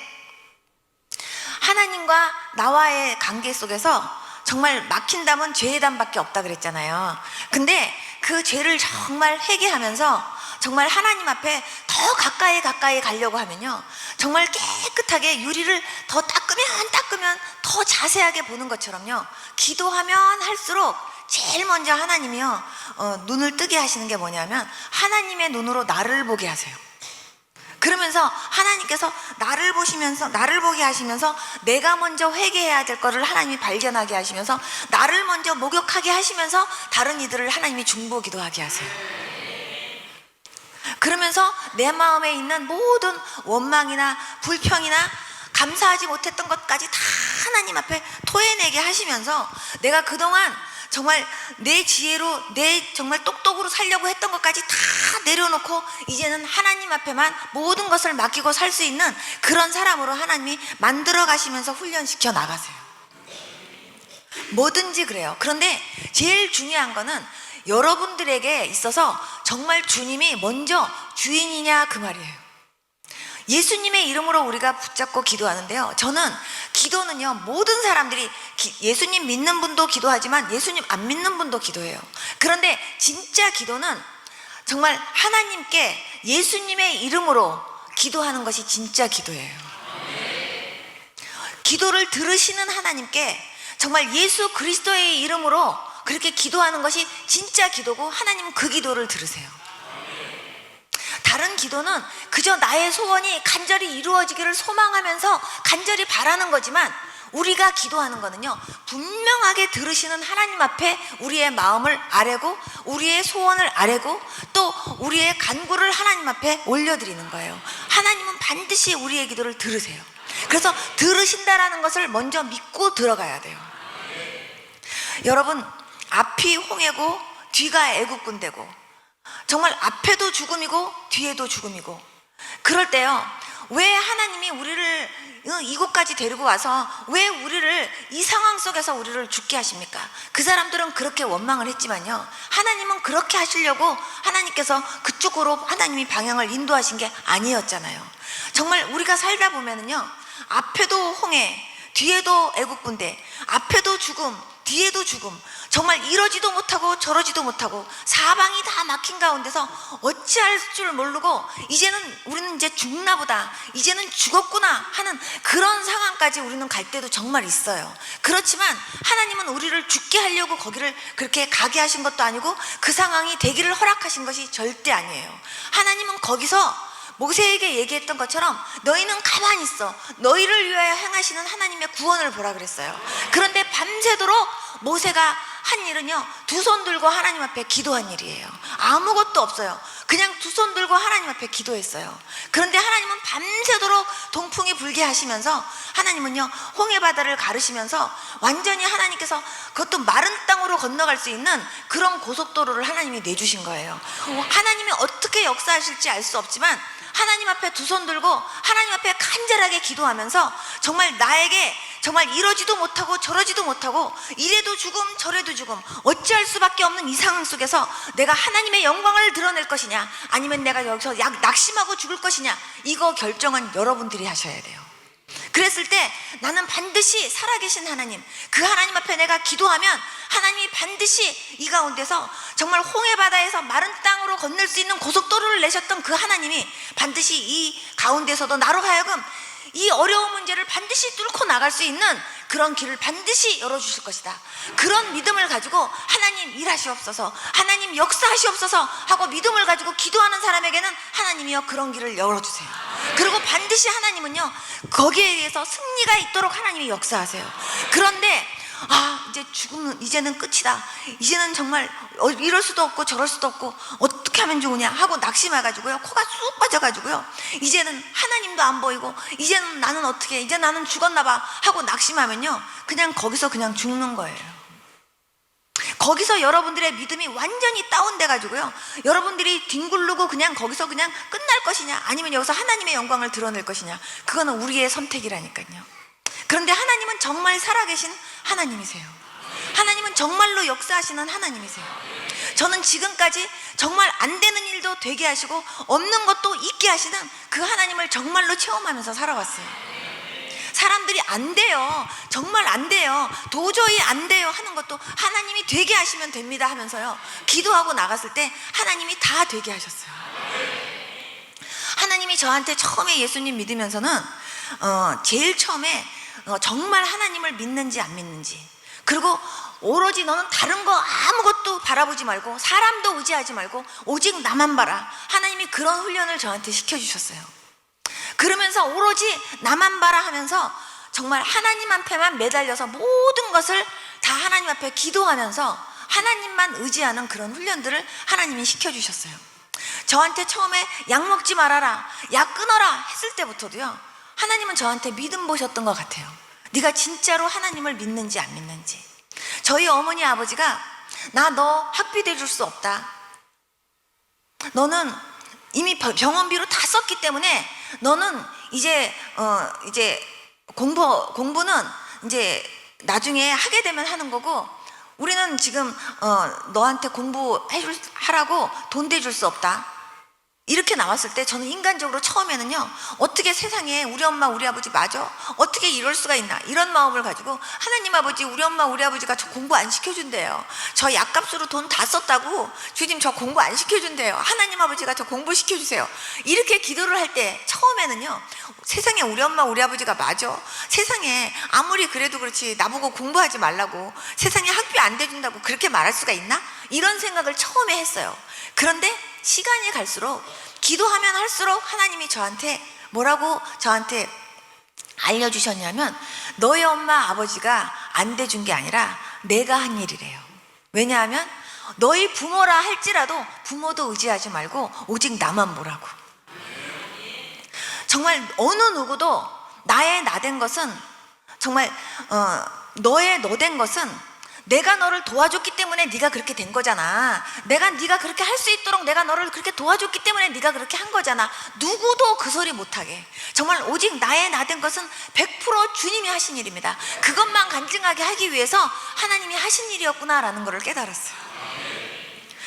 S1: 하나님과 나와의 관계 속에서 정말 막힌 담은 죄의 담밖에 없다 그랬잖아요. 근데 그 죄를 정말 회개하면서 정말 하나님 앞에 더 가까이 가려고 하면요, 정말 깨끗하게 유리를 더 닦으면 더 자세하게 보는 것처럼요, 기도하면 할수록 제일 먼저 하나님이요 눈을 뜨게 하시는 게 뭐냐면 하나님의 눈으로 나를 보게 하세요. 그러면서 하나님께서 나를 보게 하시면서 내가 먼저 회개해야 될 거를 하나님이 발견하게 하시면서 나를 먼저 목욕하게 하시면서 다른 이들을 하나님이 중보 기도하게 하세요. 그러면서 내 마음에 있는 모든 원망이나 불평이나 감사하지 못했던 것까지 다 하나님 앞에 토해내게 하시면서 내가 그동안 정말 내 지혜로 정말 똑똑으로 살려고 했던 것까지 다 내려놓고 이제는 하나님 앞에만 모든 것을 맡기고 살 수 있는 그런 사람으로 하나님이 만들어 가시면서 훈련시켜 나가세요. 뭐든지 그래요. 그런데 제일 중요한 거는 여러분들에게 있어서 정말 주님이 먼저 주인이냐 그 말이에요. 예수님의 이름으로 우리가 붙잡고 기도하는데요, 저는 기도는요, 모든 사람들이 예수님 믿는 분도 기도하지만 예수님 안 믿는 분도 기도해요. 그런데 진짜 기도는 정말 하나님께 예수님의 이름으로 기도하는 것이 진짜 기도예요. 기도를 들으시는 하나님께 정말 예수 그리스도의 이름으로 그렇게 기도하는 것이 진짜 기도고, 하나님은 그 기도를 들으세요. 다른 기도는 그저 나의 소원이 간절히 이루어지기를 소망하면서 간절히 바라는 거지만, 우리가 기도하는 거는요, 분명하게 들으시는 하나님 앞에 우리의 마음을 아뢰고 우리의 소원을 아뢰고 또 우리의 간구를 하나님 앞에 올려드리는 거예요. 하나님은 반드시 우리의 기도를 들으세요. 그래서 들으신다라는 것을 먼저 믿고 들어가야 돼요. 여러분, 앞이 홍해고 뒤가 애국군대고, 정말 앞에도 죽음이고 뒤에도 죽음이고, 그럴 때요, 왜 하나님이 우리를 이곳까지 데리고 와서 왜 우리를 이 상황 속에서 우리를 죽게 하십니까? 그 사람들은 그렇게 원망을 했지만요, 하나님은 그렇게 하시려고 하나님께서 그쪽으로 하나님이 방향을 인도하신 게 아니었잖아요. 정말 우리가 살다 보면은요, 앞에도 홍해, 뒤에도 애국군대, 앞에도 죽음, 뒤에도 죽음, 정말 이러지도 못하고 저러지도 못하고 사방이 다 막힌 가운데서 어찌할 줄 모르고 이제는 우리는 이제 죽나 보다, 이제는 죽었구나 하는 그런 상황까지 우리는 갈 때도 정말 있어요. 그렇지만 하나님은 우리를 죽게 하려고 거기를 그렇게 가게 하신 것도 아니고 그 상황이 되기를 허락하신 것이 절대 아니에요. 하나님은 거기서 모세에게 얘기했던 것처럼 너희는 가만히 있어, 너희를 위하여 행하시는 하나님의 구원을 보라 그랬어요. 그런데 밤새도록 모세가 한 일은요, 두 손 들고 하나님 앞에 기도한 일이에요. 아무것도 없어요. 그냥 두 손 들고 하나님 앞에 기도했어요. 그런데 하나님은 밤새도록 동풍이 불게 하시면서, 하나님은요, 홍해바다를 가르시면서 완전히 하나님께서 그것도 마른 땅으로 건너갈 수 있는 그런 고속도로를 하나님이 내주신 거예요. 하나님이 어떻게 역사하실지 알 수 없지만 하나님 앞에 두 손 들고 하나님 앞에 간절하게 기도하면서 정말 나에게 정말 이러지도 못하고 저러지도 못하고 이래도 죽음 저래도 죽음 어찌할 수밖에 없는 이 상황 속에서 내가 하나님의 영광을 드러낼 것이냐, 아니면 내가 여기서 낙심하고 죽을 것이냐, 이거 결정은 여러분들이 하셔야 돼요. 그랬을 때 나는 반드시 살아계신 하나님, 그 하나님 앞에 내가 기도하면 하나님이 반드시 이 가운데서 정말 홍해바다에서 마른 땅으로 건널 수 있는 고속도로를 내셨던 그 하나님이 반드시 이 가운데서도 나로 하여금 이 어려운 문제를 반드시 뚫고 나갈 수 있는 그런 길을 반드시 열어주실 것이다. 그런 믿음을 가지고 하나님 일하시옵소서, 하나님 역사하시옵소서 하고 믿음을 가지고 기도하는 사람에게는 하나님이여 그런 길을 열어주세요. 그리고 반드시 하나님은요, 거기에 의해서 승리가 있도록 하나님이 역사하세요. 그런데 이제 죽으면 이제는 끝이다, 이제는 정말 이럴 수도 없고 저럴 수도 없고 어떻게 하면 좋으냐 하고 낙심해가지고요, 코가 쑥 빠져가지고요, 이제는 하나님도 안 보이고 이제는 나는 어떻게, 이제 나는 죽었나 봐 하고 낙심하면요, 그냥 거기서 그냥 죽는 거예요. 거기서 여러분들의 믿음이 완전히 다운돼 가지고요, 여러분들이 뒹굴르고 그냥 거기서 그냥 끝날 것이냐, 아니면 여기서 하나님의 영광을 드러낼 것이냐, 그거는 우리의 선택이라니까요. 그런데 하나님은 정말 살아계신 하나님이세요. 하나님은 정말로 역사하시는 하나님이세요. 저는 지금까지 정말 안 되는 일도 되게 하시고 없는 것도 있게 하시는 그 하나님을 정말로 체험하면서 살아왔어요. 사람들이 안 돼요, 정말 안 돼요, 도저히 안 돼요 하는 것도 하나님이 되게 하시면 됩니다 하면서요, 기도하고 나갔을 때 하나님이 다 되게 하셨어요. 하나님이 저한테 처음에 예수님 믿으면서는 제일 처음에 정말 하나님을 믿는지 안 믿는지, 그리고 오로지 너는 다른 거 아무것도 바라보지 말고 사람도 의지하지 말고 오직 나만 봐라, 하나님이 그런 훈련을 저한테 시켜주셨어요. 그러면서 오로지 나만 봐라 하면서 정말 하나님 앞에만 매달려서 모든 것을 다 하나님 앞에 기도하면서 하나님만 의지하는 그런 훈련들을 하나님이 시켜주셨어요. 저한테 처음에 약 먹지 말아라, 약 끊어라 했을 때부터도요, 하나님은 저한테 믿음 보셨던 것 같아요. 네가 진짜로 하나님을 믿는지 안 믿는지. 저희 어머니 아버지가 나 너 학비 대줄 수 없다, 너는 이미 병원비로 다 썼기 때문에 너는 이제 공부는 이제 나중에 하게 되면 하는 거고, 우리는 지금 너한테 공부하라고 돈 대줄 수 없다, 이렇게 나왔을 때 저는 인간적으로 처음에는요, 어떻게 세상에 우리 엄마 우리 아버지 맞아? 어떻게 이럴 수가 있나, 이런 마음을 가지고, 하나님 아버지 우리 엄마 우리 아버지가 저 공부 안 시켜준대요, 저 약값으로 돈 다 썼다고 주님 저 공부 안 시켜준대요, 하나님 아버지가 저 공부 시켜주세요, 이렇게 기도를 할 때 처음에는요, 세상에 우리 엄마 우리 아버지가 맞아? 세상에 아무리 그래도 그렇지 나보고 공부하지 말라고, 세상에 학비 안 대준다고 그렇게 말할 수가 있나? 이런 생각을 처음에 했어요. 그런데 시간이 갈수록, 기도하면 할수록 하나님이 저한테 뭐라고 저한테 알려주셨냐면, 너희 엄마 아버지가 안 대준 게 아니라 내가 한 일이래요. 왜냐하면 너희 부모라 할지라도 부모도 의지하지 말고 오직 나만 보라고. 정말 어느 누구도 나의 나된 것은, 정말 너의 너된 것은 내가 너를 도와줬기 때문에 네가 그렇게 된 거잖아. 네가 그렇게 할 수 있도록 내가 너를 그렇게 도와줬기 때문에 네가 그렇게 한 거잖아. 누구도 그 소리 못하게, 정말 오직 나의 나된 것은 100% 주님이 하신 일입니다. 그것만 간증하게 하기 위해서 하나님이 하신 일이었구나라는 것을 깨달았어요.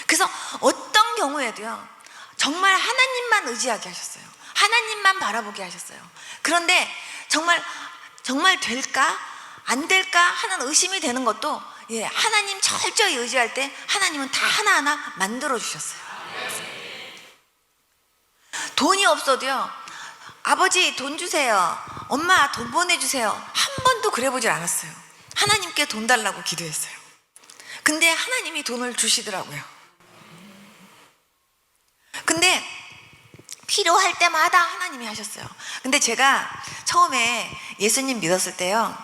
S1: 그래서 어떤 경우에도요, 정말 하나님만 의지하게 하셨어요. 하나님만 바라보게 하셨어요. 그런데 정말 될까 안 될까 하는 의심이 되는 것도, 하나님 철저히 의지할 때 하나님은 다 하나하나 만들어 주셨어요. 돈이 없어도요, 아버지 돈 주세요, 엄마 돈 보내주세요, 한 번도 그래 보질 않았어요. 하나님께 돈 달라고 기도했어요. 근데 하나님이 돈을 주시더라고요. 근데 필요할 때마다 하나님이 하셨어요. 근데 제가 처음에 예수님 믿었을 때요,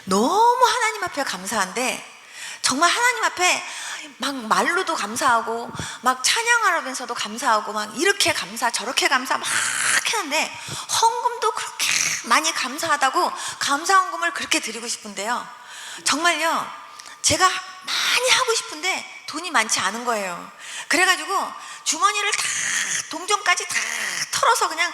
S1: 너무 하나님 앞에 감사한데, 정말 하나님 앞에 막 말로도 감사하고 막 찬양하면서도 감사하고 막 이렇게 감사 저렇게 감사 막 했는데, 헌금도 그렇게 많이 감사하다고 감사 헌금을 그렇게 드리고 싶은데요, 정말요 제가 많이 하고 싶은데 돈이 많지 않은 거예요. 그래가지고 주머니를 다, 동전까지 다 털어서 그냥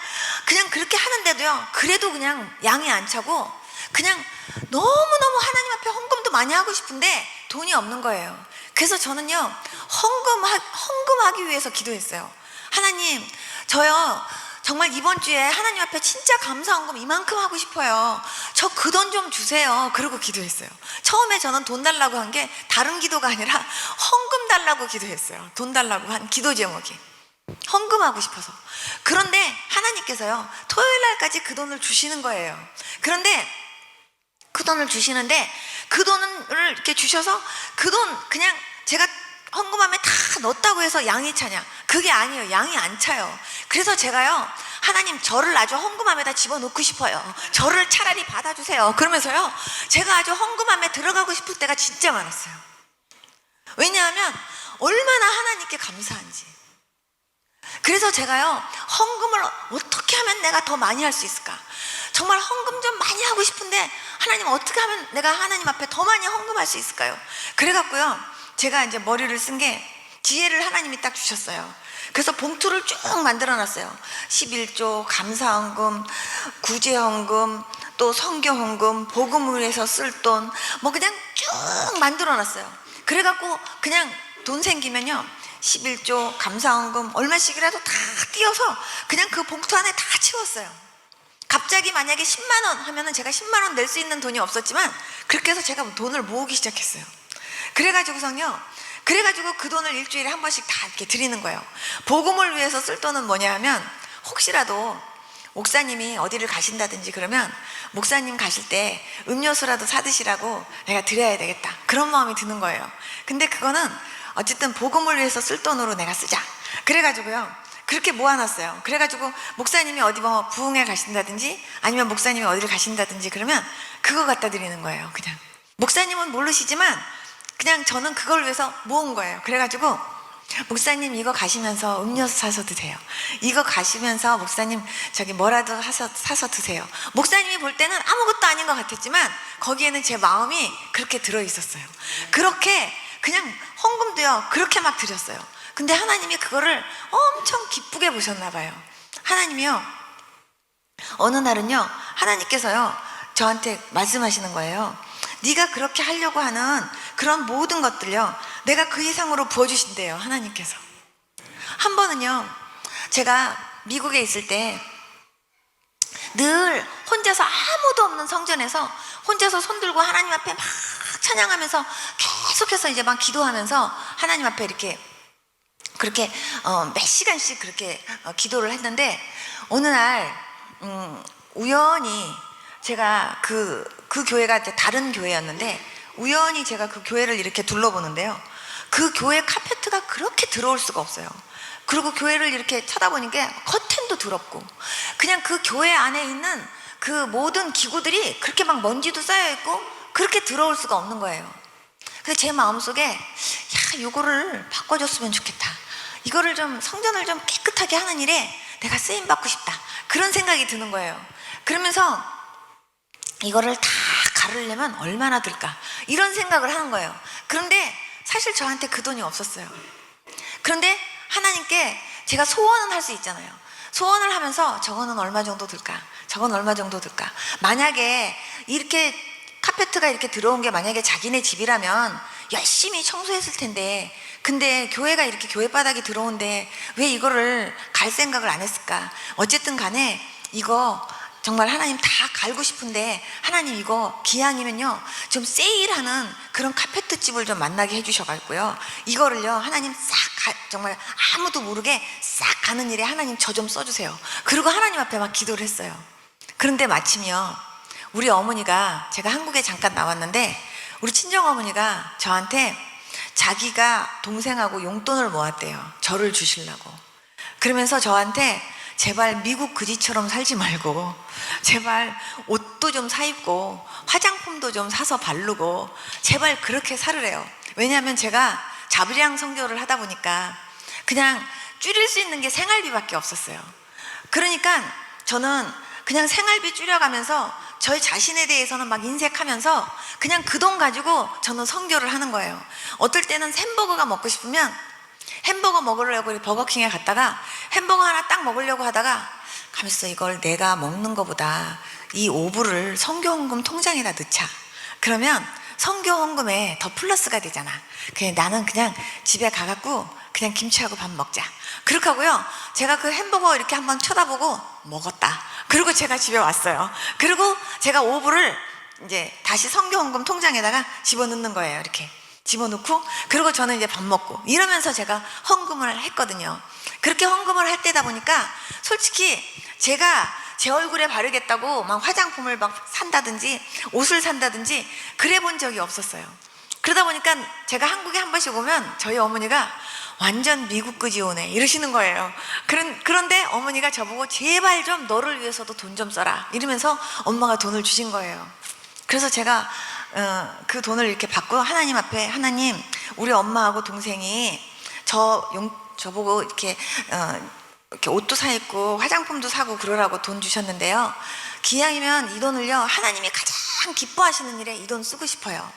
S1: 그렇게 하는데도요, 그래도 그냥 양이 안 차고, 그냥 너무너무 하나님 앞에 헌금도 많이 하고 싶은데 돈이 없는 거예요. 그래서 저는요, 헌금하기 위해서 기도했어요. 하나님, 저요 정말 이번 주에 하나님 앞에 진짜 감사 헌금 이만큼 하고 싶어요. 저 그 돈 좀 주세요. 그러고 기도했어요. 처음에 저는 돈 달라고 한 게 다른 기도가 아니라 헌금 달라고 기도했어요. 돈 달라고 한 기도 제목이 헌금하고 싶어서. 그런데 하나님께서요, 토요일 날까지 그 돈을 주시는 거예요. 그런데 그 돈을 주시는데, 그 돈을 이렇게 주셔서 그 돈 그냥 제가 헌금함에 다 넣었다고 해서 양이 차냐? 그게 아니에요. 양이 안 차요. 그래서 제가요, 하나님 저를 아주 헌금함에다 집어넣고 싶어요. 저를 차라리 받아주세요. 그러면서요, 제가 아주 헌금함에 들어가고 싶을 때가 진짜 많았어요. 왜냐하면 얼마나 하나님께 감사한지. 그래서 제가요, 헌금을 어떻게 하면 내가 더 많이 할 수 있을까? 정말 헌금 좀 많이 하고 싶은데, 하나님 어떻게 하면 내가 하나님 앞에 더 많이 헌금할 수 있을까요? 그래갖고요, 제가 이제 머리를 쓴 게, 지혜를 하나님이 딱 주셨어요. 그래서 봉투를 쭉 만들어 놨어요. 11조, 감사헌금, 구제헌금, 또 성교헌금, 복음을 위해서 쓸 돈, 뭐 그냥 쭉 만들어 놨어요. 그래갖고 그냥 돈 생기면요, 11조, 감사헌금 얼마씩이라도 다 띄어서 그냥 그 봉투 안에 다 채웠어요. 갑자기 만약에 10만 원 하면은 제가 10만 원 낼 수 있는 돈이 없었지만, 그렇게 해서 제가 돈을 모으기 시작했어요. 그래가지고 그 돈을 일주일에 한 번씩 다 이렇게 드리는 거예요. 복음을 위해서 쓸 돈은 뭐냐 하면, 혹시라도 목사님이 어디를 가신다든지 그러면 목사님 가실 때 음료수라도 사드시라고 내가 드려야 되겠다, 그런 마음이 드는 거예요. 근데 그거는 어쨌든 복음을 위해서 쓸 돈으로 내가 쓰자, 그래가지고요 그렇게 모아놨어요. 그래가지고 목사님이 어디 뭐 부흥회 가신다든지 아니면 목사님이 어디를 가신다든지 그러면 그거 갖다 드리는 거예요. 그냥 목사님은 모르시지만 그냥 저는 그걸 위해서 모은 거예요. 그래가지고 목사님 이거 가시면서 음료수 사서 드세요. 이거 가시면서 목사님 저기 뭐라도 사서 드세요. 목사님이 볼 때는 아무것도 아닌 것 같았지만 거기에는 제 마음이 그렇게 들어있었어요. 그렇게 그냥 헌금도요 그렇게 막 드렸어요. 근데 하나님이 그거를 엄청 기쁘게 보셨나 봐요. 하나님이요, 어느 날은요 하나님께서요 저한테 말씀하시는 거예요. 네가 그렇게 하려고 하는 그런 모든 것들요, 내가 그 이상으로 부어주신대요, 하나님께서. 한 번은요, 제가 미국에 있을 때 늘 혼자서 아무도 없는 성전에서 혼자서 손들고 하나님 앞에 막 찬양하면서 계속해서 이제 막 기도하면서 하나님 앞에 이렇게 그렇게 몇 시간씩 그렇게 기도를 했는데, 어느 날 우연히 제가 그 교회가 이제 다른 교회였는데, 우연히 제가 그 교회를 이렇게 둘러보는데요, 그 교회 카페트가 그렇게 더러울 수가 없어요. 그리고 교회를 이렇게 쳐다보니까 커튼도 더럽고, 그냥 그 교회 안에 있는 그 모든 기구들이 그렇게 막 먼지도 쌓여있고 그렇게 더러울 수가 없는 거예요. 그래서 제 마음속에, 야, 이거를 바꿔줬으면 좋겠다, 이거를 좀 성전을 좀 깨끗하게 하는 일에 내가 쓰임받고 싶다, 그런 생각이 드는 거예요. 그러면서 이거를 다 가르려면 얼마나 들까, 이런 생각을 하는 거예요. 그런데 사실 저한테 그 돈이 없었어요. 그런데 하나님께 제가 소원은 할 수 있잖아요. 소원을 하면서 저거는 얼마 정도 들까, 저건 얼마 정도 들까. 만약에 이렇게 카페트가 이렇게 들어온 게 만약에 자기네 집이라면 열심히 청소했을 텐데, 근데 교회가 이렇게 교회 바닥이 들어온데 왜 이거를 갈 생각을 안 했을까. 어쨌든 간에 이거 정말 하나님 다 갈고 싶은데, 하나님 이거 기왕이면요 좀 세일하는 그런 카페트 집을 좀 만나게 해주셔가지고요, 이거를요 하나님 정말 아무도 모르게 싹 가는 일에 하나님 저 좀 써주세요. 그리고 하나님 앞에 막 기도를 했어요. 그런데 마침요, 우리 어머니가, 제가 한국에 잠깐 나왔는데 우리 친정어머니가 저한테 자기가 동생하고 용돈을 모았대요, 저를 주시려고. 그러면서 저한테 제발 미국 그지처럼 살지 말고 제발 옷도 좀 사 입고 화장품도 좀 사서 바르고 제발 그렇게 살으래요. 왜냐하면 제가 자부량 선교를 하다 보니까 그냥 줄일 수 있는 게 생활비밖에 없었어요. 그러니까 저는 그냥 생활비 줄여가면서 저희 자신에 대해서는 막 인색하면서 그냥 그 돈 가지고 저는 선교를 하는 거예요. 어떨 때는 햄버거가 먹고 싶으면 햄버거 먹으려고 버거킹에 갔다가 햄버거 하나 딱 먹으려고 하다가, 가만있어, 이걸 내가 먹는 거보다 이 오불을 선교헌금 통장에다 넣자. 그러면 선교헌금에 더 플러스가 되잖아. 그냥 나는 그냥 집에 가갖고 그냥 김치하고 밥 먹자. 그렇게 하고요, 제가 그 햄버거 이렇게 한번 쳐다보고 먹었다. 그리고 제가 집에 왔어요. 그리고 제가 오불을 이제 다시 선교헌금 통장에다가 집어넣는 거예요. 이렇게 집어넣고, 그리고 저는 이제 밥 먹고 이러면서 제가 헌금을 했거든요. 그렇게 헌금을 할 때다 보니까 솔직히 제가 제 얼굴에 바르겠다고 막 화장품을 막 산다든지 옷을 산다든지 그래 본 적이 없었어요. 그러다 보니까 제가 한국에 한 번씩 오면 저희 어머니가 완전 미국 그지 오네 이러시는 거예요. 그런데 어머니가 저보고 제발 좀 너를 위해서도 돈 좀 써라 이러면서 엄마가 돈을 주신 거예요. 그래서 제가 그 돈을 이렇게 받고 하나님 앞에, 하나님 우리 엄마하고 동생이 저보고 이렇게 옷도 사 입고 화장품도 사고 그러라고 돈 주셨는데요, 기왕이면 이 돈을요 하나님이 가장 기뻐하시는 일에 이 돈 쓰고 싶어요.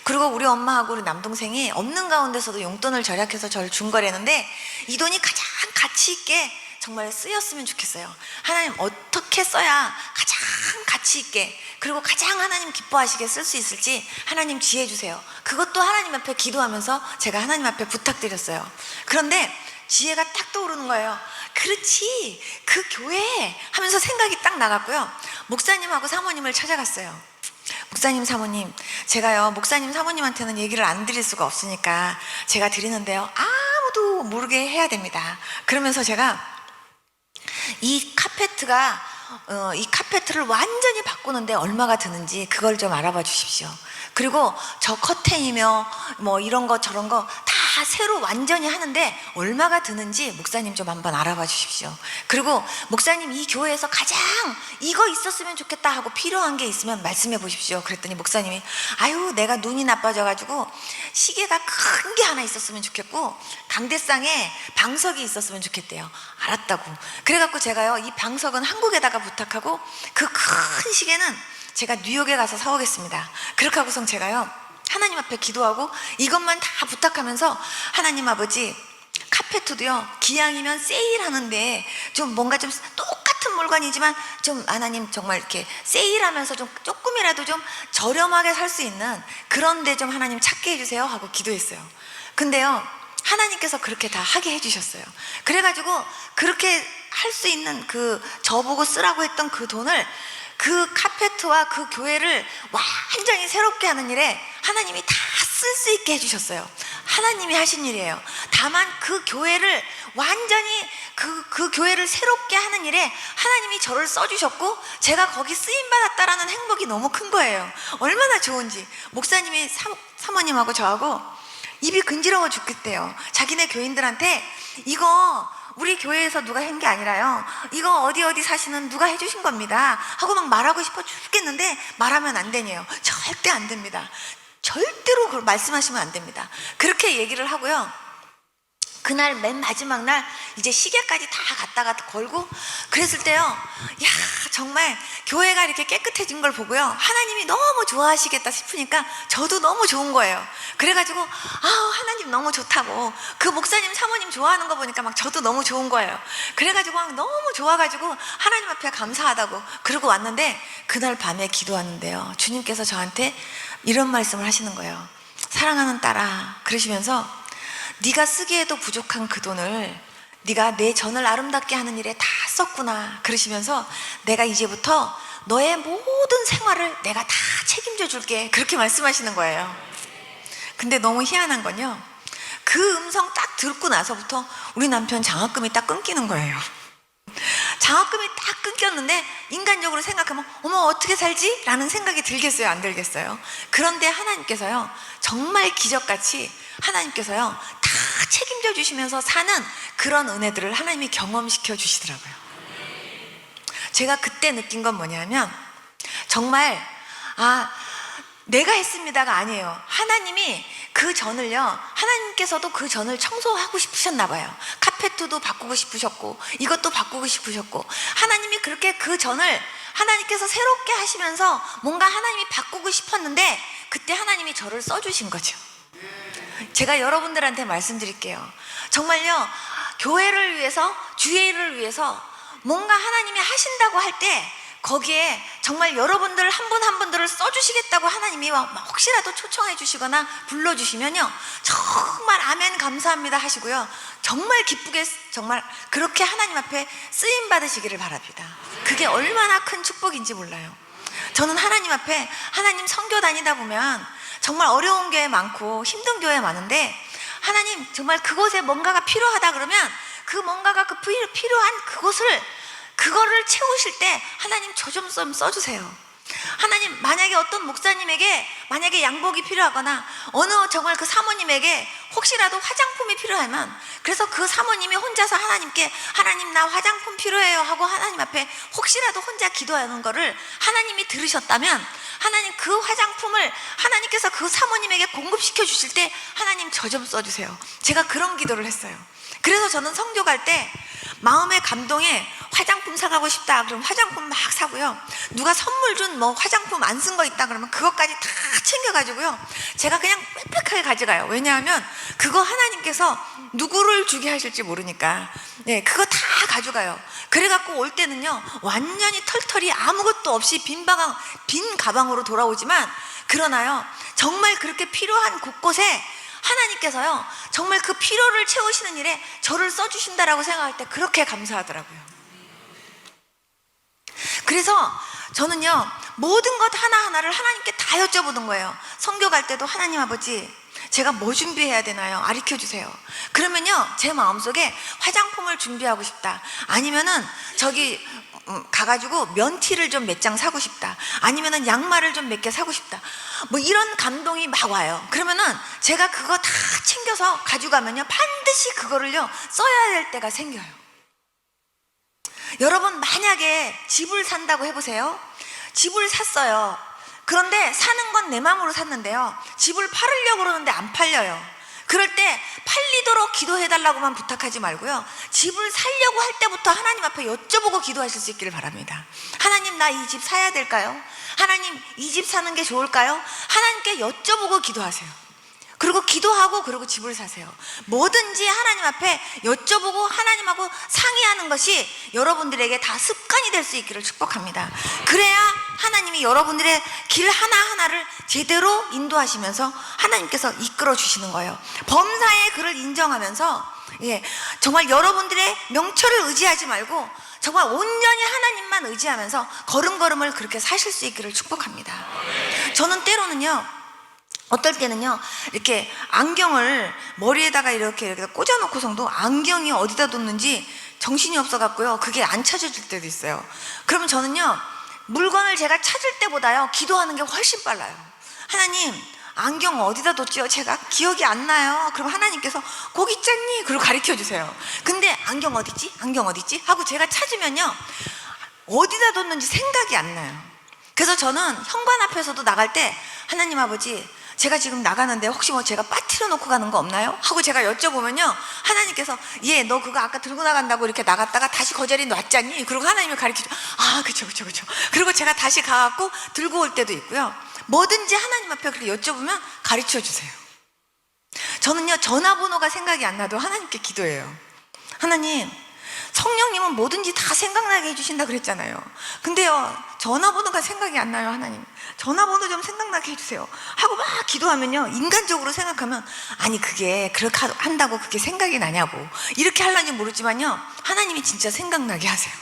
S1: 그리고 우리 엄마하고 우리 남동생이 없는 가운데서도 용돈을 절약해서 저를 준 거라는데, 이 돈이 가장 가치 있게 정말 쓰였으면 좋겠어요. 하나님 어떻게 써야 가장 가치 있게, 그리고 가장 하나님 기뻐하시게 쓸 수 있을지 하나님 지혜 주세요. 그것도 하나님 앞에 기도하면서 제가 하나님 앞에 부탁드렸어요. 그런데 지혜가 딱 떠오르는 거예요. 그렇지, 그 교회 하면서 생각이 딱 나갔고요, 목사님하고 사모님을 찾아갔어요. 목사님, 사모님, 제가요 목사님, 사모님한테는 얘기를 안 드릴 수가 없으니까 제가 드리는데요, 아무도 모르게 해야 됩니다. 그러면서 제가 이 카페트를 완전히 바꾸는데 얼마가 드는지 그걸 좀 알아봐 주십시오. 그리고 저 커튼이며 뭐 이런 거 저런 거 다 새로 완전히 하는데 얼마가 드는지 목사님 좀 한번 알아봐 주십시오. 그리고 목사님, 이 교회에서 가장 이거 있었으면 좋겠다 하고 필요한 게 있으면 말씀해 보십시오. 그랬더니 목사님이, 아유 내가 눈이 나빠져가지고 시계가 큰 게 하나 있었으면 좋겠고 강대상에 방석이 있었으면 좋겠대요. 알았다고. 그래갖고 제가요 이 방석은 한국에다가 부탁하고 그 큰 시계는 제가 뉴욕에 가서 사오겠습니다. 그렇게 하고선 제가요 하나님 앞에 기도하고 이것만 다 부탁하면서, 하나님 아버지 카페트도요 기왕이면 세일하는데 좀 뭔가 좀 똑같은 똑같은 물건이지만 좀 하나님 정말 이렇게 세일하면서 좀 조금이라도 좀 저렴하게 살 수 있는 그런 데 좀 하나님 찾게 해주세요 하고 기도했어요. 근데요, 하나님께서 그렇게 다 하게 해주셨어요. 그래가지고 그렇게 할 수 있는 그 저보고 쓰라고 했던 그 돈을 그 카페트와 그 교회를 완전히 새롭게 하는 일에 하나님이 다 쓸 수 있게 해주셨어요. 하나님이 하신 일이에요. 다만 그 교회를 완전히 그 교회를 새롭게 하는 일에 하나님이 저를 써주셨고 제가 거기 쓰임받았다라는 행복이 너무 큰 거예요. 얼마나 좋은지. 목사님이 사모님하고 저하고 입이 근지러워 죽겠대요. 자기네 교인들한테 이거 우리 교회에서 누가 한 게 아니라요, 이거 어디 사시는 누가 해주신 겁니다 하고 막 말하고 싶어 죽겠는데 말하면 안 되네요. 절대 안 됩니다. 절대로 그걸 말씀하시면 안 됩니다. 그렇게 얘기를 하고요, 그날 맨 마지막 날 이제 시계까지 다 갖다가 걸고 그랬을 때요, 야 정말 교회가 이렇게 깨끗해진 걸 보고요, 하나님이 너무 좋아하시겠다 싶으니까 저도 너무 좋은 거예요. 그래가지고 하나님 너무 좋다고, 그 목사님 사모님 좋아하는 거 보니까 막 저도 너무 좋은 거예요. 그래가지고 막 너무 좋아가지고 하나님 앞에 감사하다고 그러고 왔는데, 그날 밤에 기도하는데요, 주님께서 저한테 이런 말씀을 하시는 거예요. 사랑하는 딸아, 그러시면서 네가 쓰기에도 부족한 그 돈을 네가 내 전을 아름답게 하는 일에 다 썼구나 그러시면서 내가 이제부터 너의 모든 생활을 내가 다 책임져 줄게, 그렇게 말씀하시는 거예요. 근데 너무 희한한 건요, 그 음성 딱 듣고 나서부터 우리 남편 장학금이 딱 끊기는 거예요. 장학금이 딱 끊겼는데 인간적으로 생각하면 어머 어떻게 살지? 라는 생각이 들겠어요, 안 들겠어요? 그런데 하나님께서요, 정말 기적같이 하나님께서요 다 책임져 주시면서 사는 그런 은혜들을 하나님이 경험시켜 주시더라고요. 제가 그때 느낀 건 뭐냐면, 정말 내가 했습니다가 아니에요. 하나님이 그 전을요, 하나님께서도 그 전을 청소하고 싶으셨나 봐요. 카페트도 바꾸고 싶으셨고 이것도 바꾸고 싶으셨고, 하나님이 그렇게 그 전을 하나님께서 새롭게 하시면서 뭔가 하나님이 바꾸고 싶었는데 그때 하나님이 저를 써주신 거죠. 제가 여러분들한테 말씀드릴게요. 정말요, 교회를 위해서, 주의 일을 위해서 뭔가 하나님이 하신다고 할 때 거기에 정말 여러분들 한 분 한 분들을 써주시겠다고 하나님이 혹시라도 초청해 주시거나 불러주시면요, 정말 아멘 감사합니다 하시고요, 정말 기쁘게 정말 그렇게 하나님 앞에 쓰임 받으시기를 바랍니다. 그게 얼마나 큰 축복인지 몰라요. 저는 하나님 앞에, 하나님 선교 다니다 보면 정말 어려운 교회 많고 힘든 교회 많은데, 하나님 정말 그곳에 뭔가가 필요하다 그러면 그 뭔가가 그 필요한 그거를 채우실 때 하나님 저 좀 써주세요. 하나님, 만약에 어떤 목사님에게 만약에 양복이 필요하거나 어느 정말 그 사모님에게 혹시라도 화장품이 필요하면, 그래서 그 사모님이 혼자서 하나님께 하나님 나 화장품 필요해요 하고 하나님 앞에 혹시라도 혼자 기도하는 거를 하나님이 들으셨다면, 하나님 그 화장품을 하나님께서 그 사모님에게 공급시켜 주실 때 하나님 저 좀 써주세요. 제가 그런 기도를 했어요. 그래서 저는 성교 갈 때 마음의 감동에 화장품 사가고 싶다 그러면 화장품 막 사고요, 누가 선물 준 뭐 화장품 안 쓴 거 있다 그러면 그것까지 다 챙겨가지고요, 제가 그냥 빽빽하게 가져가요. 왜냐하면 그거 하나님께서 누구를 주게 하실지 모르니까 그거 다 가져가요. 그래갖고 올 때는요, 완전히 털털이 아무것도 없이 빈 가방으로 돌아오지만, 그러나요 정말 그렇게 필요한 곳곳에 하나님께서요 정말 그 필요를 채우시는 일에 저를 써주신다라고 생각할 때 그렇게 감사하더라고요. 그래서 저는요 모든 것 하나하나를 하나님께 다 여쭤보는 거예요. 선교 갈 때도 하나님 아버지 제가 뭐 준비해야 되나요? 가르쳐 주세요. 그러면요 제 마음속에 화장품을 준비하고 싶다, 아니면은 저기 가가지고 면티를 좀 몇 장 사고 싶다, 아니면은 양말을 좀 몇 개 사고 싶다, 뭐 이런 감동이 막 와요. 그러면은 제가 그거 다 챙겨서 가져가면요 반드시 그거를요 써야 될 때가 생겨요. 여러분 만약에 집을 산다고 해보세요. 집을 샀어요. 그런데 사는 건 내 마음으로 샀는데요, 집을 팔으려고 그러는데 안 팔려요. 그럴 때 팔리도록 기도해달라고만 부탁하지 말고요, 집을 살려고 할 때부터 하나님 앞에 여쭤보고 기도하실 수 있기를 바랍니다. 하나님 나 이 집 사야 될까요? 하나님 이 집 사는 게 좋을까요? 하나님께 여쭤보고 기도하세요. 그리고 기도하고 그리고 집을 사세요. 뭐든지 하나님 앞에 여쭤보고 하나님하고 상의하는 것이 여러분들에게 다 습관이 될 수 있기를 축복합니다. 그래야 하나님이 여러분들의 길 하나하나를 제대로 인도하시면서 하나님께서 이끌어 주시는 거예요. 범사의 그를 인정하면서 정말 여러분들의 명철을 의지하지 말고 정말 온전히 하나님만 의지하면서 걸음걸음을 그렇게 사실 수 있기를 축복합니다. 저는 때로는요, 어떨 때는요, 이렇게 안경을 머리에다가 이렇게 꽂아놓고서도 안경이 어디다 뒀는지 정신이 없어갖고요, 그게 안 찾아질 때도 있어요. 그러면 저는요, 물건을 제가 찾을 때보다요, 기도하는 게 훨씬 빨라요. 하나님, 안경 어디다 뒀지요? 제가 기억이 안 나요. 그럼 하나님께서 거기 있잖니? 그리고 가르쳐 주세요. 근데 안경 어디지? 안경 어디지? 하고 제가 찾으면요, 어디다 뒀는지 생각이 안 나요. 그래서 저는 현관 앞에서도 나갈 때 하나님 아버지, 제가 지금 나가는데 혹시 뭐 제가 빠뜨려 놓고 가는 거 없나요? 하고 제가 여쭤보면요, 하나님께서 너 그거 아까 들고 나간다고 이렇게 나갔다가 다시 그 자리에 놨잖니? 그리고 하나님이 가르쳐줘. 그쵸. 그리고 제가 다시 가갖고 들고 올 때도 있고요. 뭐든지 하나님 앞에 그렇게 여쭤보면 가르쳐 주세요. 저는요, 전화번호가 생각이 안 나도 하나님께 기도해요. 하나님, 성령님은 뭐든지 다 생각나게 해주신다 그랬잖아요. 근데요, 전화번호가 생각이 안 나요. 하나님, 전화번호 좀 생각나게 해주세요 하고 막 기도하면요, 인간적으로 생각하면 아니 그게 그렇게 한다고 그게 생각이 나냐고 이렇게 하려는지 모르지만요, 하나님이 진짜 생각나게 하세요.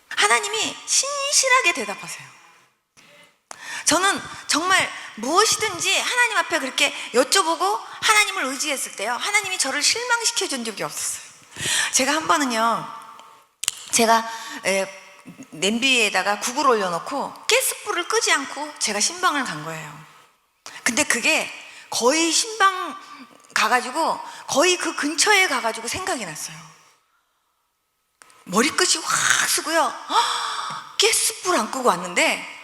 S1: 하나님이 신실하게 대답하세요. 저는 정말 무엇이든지 하나님 앞에 그렇게 여쭤보고 하나님을 의지했을 때요, 하나님이 저를 실망시켜 준 적이 없었어요. 제가 한 번은요, 제가 냄비에다가 국을 올려놓고 가스불을 끄지 않고 제가 신방을 간 거예요. 근데 그게 거의 신방 가가지고 거의 그 근처에 가가지고 생각이 났어요. 머리끝이 확 쓰고요, 가스불 안 끄고 왔는데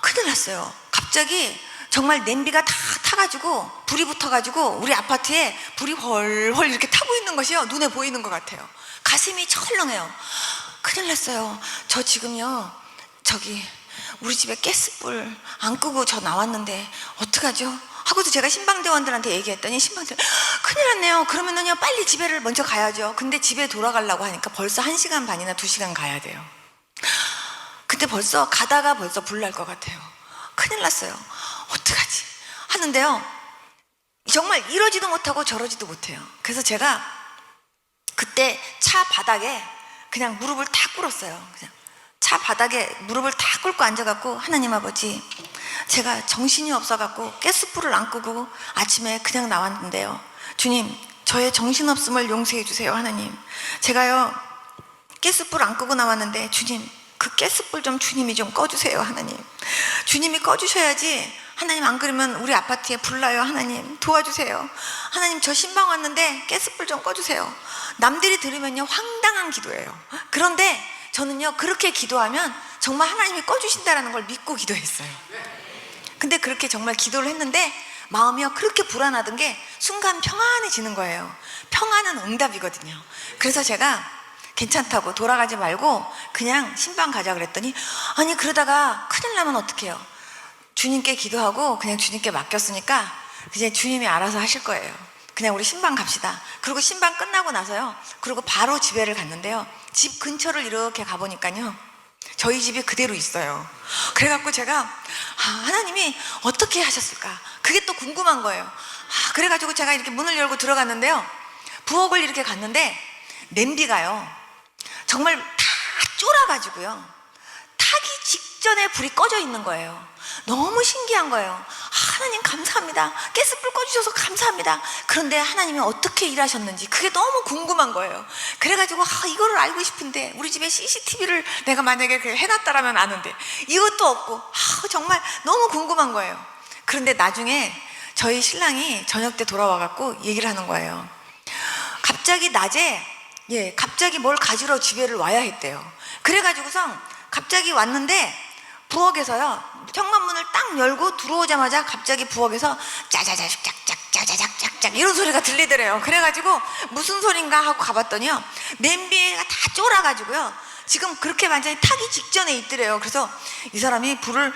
S1: 큰일 났어요. 갑자기 정말 냄비가 다 타가지고 불이 붙어가지고 우리 아파트에 불이 헐헐 이렇게 타고 있는 것이요, 눈에 보이는 것 같아요. 가슴이 철렁해요. 큰일 났어요. 저 지금요, 저기 우리 집에 가스불 안 끄고 저 나왔는데 어떡하죠? 하고도 제가 신방대원들한테 얘기했더니 신방대원, 큰일 났네요. 그러면은요, 빨리 집에를 먼저 가야죠. 근데 집에 돌아가려고 하니까 벌써 1시간 반이나 2시간 가야 돼요. 근데 벌써 가다가 벌써 불 날 것 같아요. 큰일 났어요. 어떡하지? 하는데요, 정말 이러지도 못하고 저러지도 못해요. 그래서 제가 그때 차 바닥에 그냥 무릎을 탁 꿇었어요. 그냥 차 바닥에 무릎을 탁 꿇고 앉아갖고, 하나님 아버지, 제가 정신이 없어갖고 가스불을 안 끄고 아침에 그냥 나왔는데요, 주님, 저의 정신없음을 용서해 주세요. 하나님, 제가요 가스불 안 끄고 나왔는데 주님, 그 가스불 좀 주님이 좀 꺼주세요. 하나님, 주님이 꺼주셔야지. 하나님, 안 그러면 우리 아파트에 불 나요. 하나님, 도와주세요. 하나님, 저 신방 왔는데 가스불 좀 꺼주세요. 남들이 들으면요, 황당한 기도예요. 그런데 저는요, 그렇게 기도하면 정말 하나님이 꺼주신다라는 걸 믿고 기도했어요. 근데 그렇게 정말 기도를 했는데 마음이요, 그렇게 불안하던 게 순간 평안해지는 거예요. 평안은 응답이거든요. 그래서 제가 괜찮다고 돌아가지 말고 그냥 신방 가자 그랬더니, 아니 그러다가 큰일 나면 어떡해요? 주님께 기도하고 그냥 주님께 맡겼으니까 이제 주님이 알아서 하실 거예요. 그냥 우리 신방 갑시다. 그리고 신방 끝나고 나서요, 그리고 바로 집에를 갔는데요, 집 근처를 이렇게 가보니까요, 저희 집이 그대로 있어요. 그래갖고 제가 하나님이 어떻게 하셨을까, 그게 또 궁금한 거예요. 그래가지고 제가 이렇게 문을 열고 들어갔는데요, 부엌을 이렇게 갔는데 냄비가요 정말 다 쫄아가지고요, 타기 직전에 불이 꺼져 있는 거예요. 너무 신기한 거예요. 하나님 감사합니다. 가스불 꺼주셔서 감사합니다. 그런데 하나님이 어떻게 일하셨는지 그게 너무 궁금한 거예요. 그래가지고 이거를 알고 싶은데 우리 집에 CCTV를 내가 만약에 해놨다라면 아는데 이것도 없고 정말 너무 궁금한 거예요. 그런데 나중에 저희 신랑이 저녁 때 돌아와갖고 얘기를 하는 거예요. 갑자기 낮에 갑자기 뭘 가지러 집에를 와야 했대요. 그래가지고서 갑자기 왔는데 부엌에서요, 현관문을 딱 열고 들어오자마자 갑자기 부엌에서 짜자자 짝짝짝짝짝짝 이런 소리가 들리더래요. 그래가지고 무슨 소린가 하고 가봤더니요, 냄비가 다 쫄아가지고요 지금 그렇게 완전히 타기 직전에 있더래요. 그래서 이 사람이 불을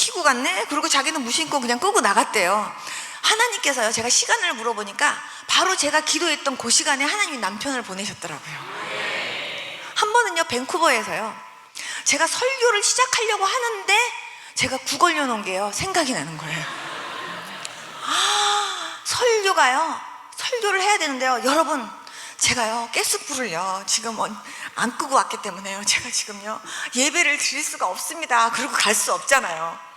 S1: 키고 갔네? 그리고 자기는 무심코 그냥 끄고 나갔대요. 하나님께서요, 제가 시간을 물어보니까 바로 제가 기도했던 그 시간에 하나님이 남편을 보내셨더라고요. 한 번은요, 밴쿠버에서요, 제가 설교를 시작하려고 하는데 제가 국 올려놓은 게요, 생각이 나는 거예요. 설교를 해야 되는데요, 여러분, 제가요, 가스불을요, 지금 안 끄고 왔기 때문에요, 제가 지금요, 예배를 드릴 수가 없습니다. 그리고 갈 수 없잖아요.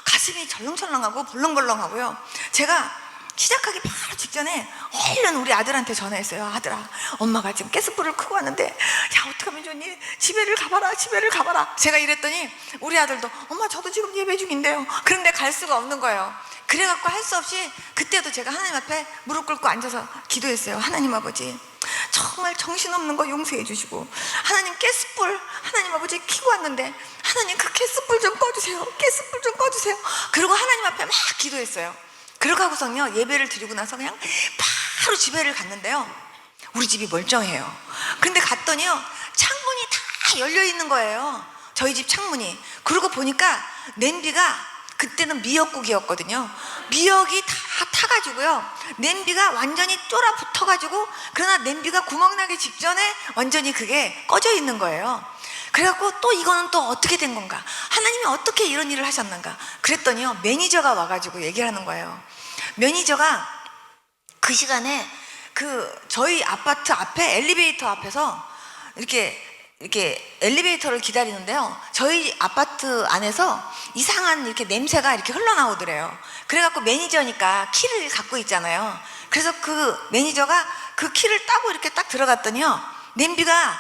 S1: 가슴이 절렁절렁하고 벌렁벌렁하고요. 제가 시작하기 바로 직전에 얼른 우리 아들한테 전화했어요. 아들아, 엄마가 지금 가스불을 끄고 왔는데, 야, 어떡하면 좋니? 집에를 가봐라. 제가 이랬더니 우리 아들도, 엄마, 저도 지금 예배 중인데요. 그런데 갈 수가 없는 거예요. 그래갖고 할 수 없이 그때도 제가 하나님 앞에 무릎 꿇고 앉아서 기도했어요. 하나님 아버지, 정말 정신없는 거 용서해 주시고, 하나님, 가스불 하나님 아버지 켜고 왔는데, 하나님 그 가스불 좀 꺼주세요. 그리고 하나님 앞에 막 기도했어요. 그러고 하고서요, 예배를 드리고 나서 그냥 바로 집에를 갔는데요, 우리 집이 멀쩡해요. 근데 갔더니요, 창문이 다 열려 있는 거예요, 저희 집 창문이. 그러고 보니까 냄비가, 그때는 미역국이었거든요. 미역이 다 타가지고요, 냄비가 완전히 쫄아 붙어가지고, 그러나 냄비가 구멍나기 직전에 완전히 그게 꺼져 있는 거예요. 그래갖고 또 이거는 또 어떻게 된 건가, 하나님이 어떻게 이런 일을 하셨는가 그랬더니요, 매니저가 와가지고 얘기를 하는 거예요. 매니저가 그 시간에 저희 아파트 앞에 엘리베이터 앞에서 이렇게 엘리베이터를 기다리는데요, 저희 아파트 안에서 이상한 이렇게 냄새가 이렇게 흘러나오더래요. 그래갖고 매니저니까 키를 갖고 있잖아요. 그래서 그 매니저가 그 키를 따고 이렇게 딱 들어갔더니요, 냄비가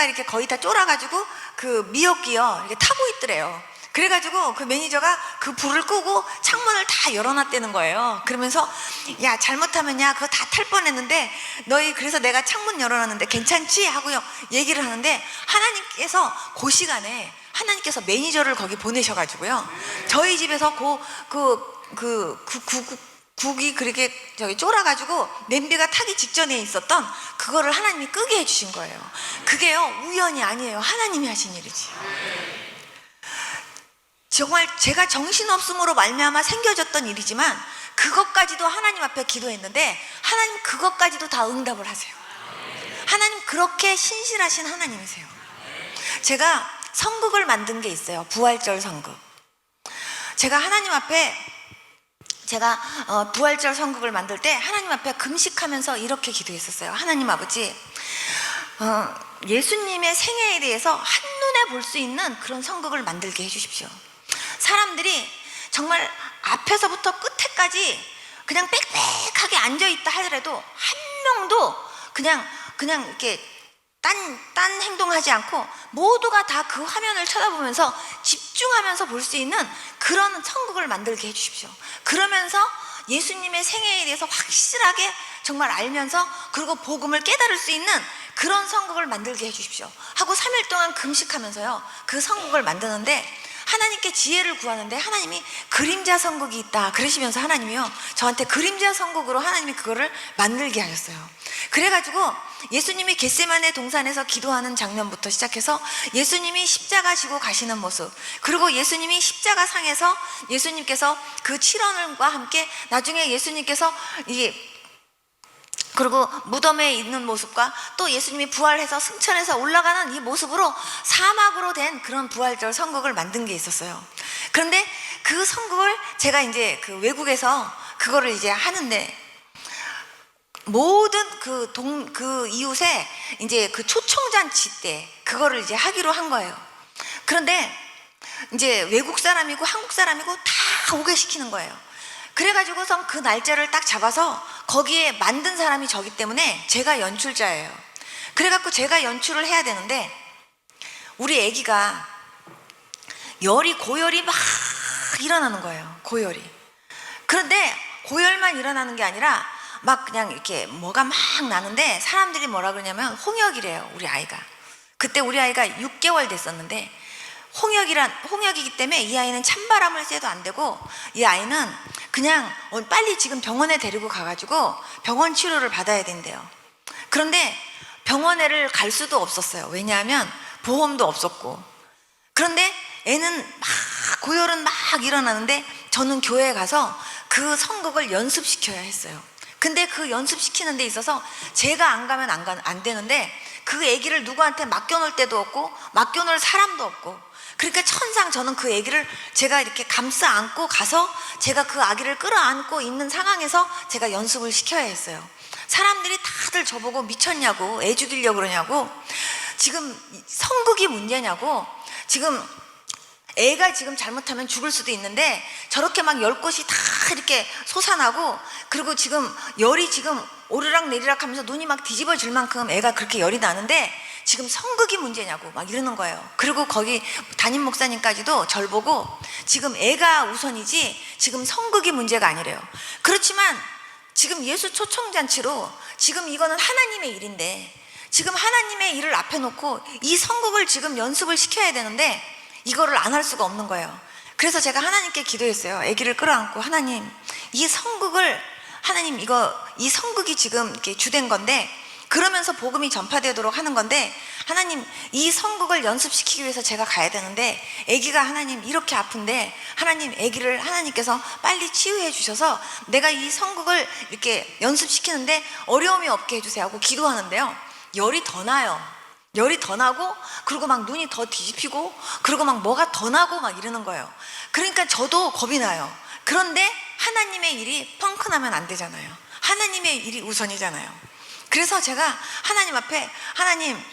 S1: 이렇게 거의 다 쫄아가지고 그 미역기요, 이렇게 타고 있더래요. 그래가지고 그 매니저가 그 불을 끄고 창문을 다 열어놨다는 거예요. 그러면서, 야, 잘못하면 야, 그거 다 탈 뻔했는데 너희, 그래서 내가 창문 열어놨는데 괜찮지? 하고요 얘기를 하는데, 하나님께서 그 시간에 하나님께서 매니저를 거기 보내셔가지고요, 저희 집에서 국이 그렇게 쫄아가지고 냄비가 타기 직전에 있었던 그거를 하나님이 끄게 해주신 거예요. 그게요, 우연이 아니에요. 하나님이 하신 일이지. 정말 제가 정신없음으로 말미암아 생겨졌던 일이지만, 그것까지도 하나님 앞에 기도했는데 하나님 그것까지도 다 응답을 하세요. 하나님 그렇게 신실하신 하나님이세요. 제가 선극을 만든 게 있어요. 부활절 선극. 제가 하나님 앞에, 부활절 선극을 만들 때 하나님 앞에 금식하면서 이렇게 기도했었어요. 하나님 아버지, 예수님의 생애에 대해서 한눈에 볼 수 있는 그런 선극을 만들게 해주십시오. 사람들이 정말 앞에서부터 끝에까지 그냥 빽빽하게 앉아있다 하더라도 한 명도 그냥 이렇게 딴 행동하지 않고 모두가 다 그 화면을 쳐다보면서 집중하면서 볼 수 있는 그런 선극을 만들게 해주십시오. 그러면서 예수님의 생애에 대해서 확실하게 정말 알면서, 그리고 복음을 깨달을 수 있는 그런 선극을 만들게 해주십시오 하고 3일 동안 금식하면서요, 그 선극을 만드는데, 하나님께 지혜를 구하는데 하나님이 그림자 선극이 있다 그러시면서 하나님이요, 저한테 그림자 선극으로 하나님이 그거를 만들게 하셨어요. 그래가지고 예수님이 겟세마네 동산에서 기도하는 장면부터 시작해서 예수님이 십자가 지고 가시는 모습, 그리고 예수님이 십자가 상에서 예수님께서 그 7원과 함께 나중에 예수님께서 그리고 무덤에 있는 모습과 또 예수님이 부활해서 승천해서 올라가는 이 모습으로 사막으로 된 그런 부활절 선극을 만든 게 있었어요. 그런데 그 선극을 제가 이제 그 외국에서 그거를 이제 하는데, 모든 그 이웃에 이제 그 초청잔치 때 그거를 이제 하기로 한 거예요. 그런데 이제 외국 사람이고 한국 사람이고 다 오게 시키는 거예요. 그래가지고선 그 날짜를 딱 잡아서 거기에 만든 사람이 저기 때문에 제가 연출자예요. 그래갖고 제가 연출을 해야 되는데, 우리 아기가 고열이 막 일어나는 거예요. 고열이. 그런데 고열만 일어나는 게 아니라 막 그냥 이렇게 뭐가 막 나는데, 사람들이 뭐라 그러냐면 홍역이래요, 우리 아이가. 그때 우리 아이가 6개월 됐었는데, 홍역이기 때문에 이 아이는 찬바람을 쐬도 안 되고, 이 아이는 그냥 빨리 지금 병원에 데리고 가가지고 병원 치료를 받아야 된대요. 그런데 병원에를 갈 수도 없었어요. 왜냐하면 보험도 없었고. 그런데 애는 막 고열은 막 일어나는데 저는 교회에 가서 그 선곡을 연습시켜야 했어요. 근데 그 연습시키는 데 있어서 제가 안 가면 안 되는데 그 아기를 누구한테 맡겨놓을 데도 없고 맡겨놓을 사람도 없고, 그러니까 천상 저는 그 아기를 제가 이렇게 감싸 안고 가서 제가 그 아기를 끌어안고 있는 상황에서 제가 연습을 시켜야 했어요. 사람들이 다들 저보고 미쳤냐고, 애 죽이려고 그러냐고, 지금 성극이 문제냐고, 지금 애가 지금 잘못하면 죽을 수도 있는데 저렇게 막 열 곳이 다 이렇게 솟아나고, 그리고 지금 열이 지금 오르락 내리락 하면서 눈이 막 뒤집어질 만큼 애가 그렇게 열이 나는데 지금 성극이 문제냐고 막 이러는 거예요. 그리고 거기 담임 목사님까지도 절 보고 지금 애가 우선이지 지금 성극이 문제가 아니래요. 그렇지만 지금 예수 초청잔치로 지금 이거는 하나님의 일인데 지금 하나님의 일을 앞에 놓고 이 성극을 지금 연습을 시켜야 되는데 이거를 안 할 수가 없는 거예요. 그래서 제가 하나님께 기도했어요. 아기를 끌어안고, 하나님, 이 성극을, 하나님, 이 성극이 지금 이렇게 주된 건데, 그러면서 복음이 전파되도록 하는 건데, 하나님, 이 성극을 연습시키기 위해서 제가 가야 되는데, 아기가 하나님 이렇게 아픈데, 하나님, 아기를 하나님께서 빨리 치유해 주셔서 내가 이 성극을 이렇게 연습시키는데 어려움이 없게 해주세요 하고 기도하는데요, 열이 더 나요. 열이 더 나고, 그리고 막 눈이 더 뒤집히고, 그리고 막 뭐가 더 나고 막 이러는 거예요. 그러니까 저도 겁이 나요. 그런데 하나님의 일이 펑크 나면 안 되잖아요. 하나님의 일이 우선이잖아요. 그래서 제가 하나님 앞에, 하나님,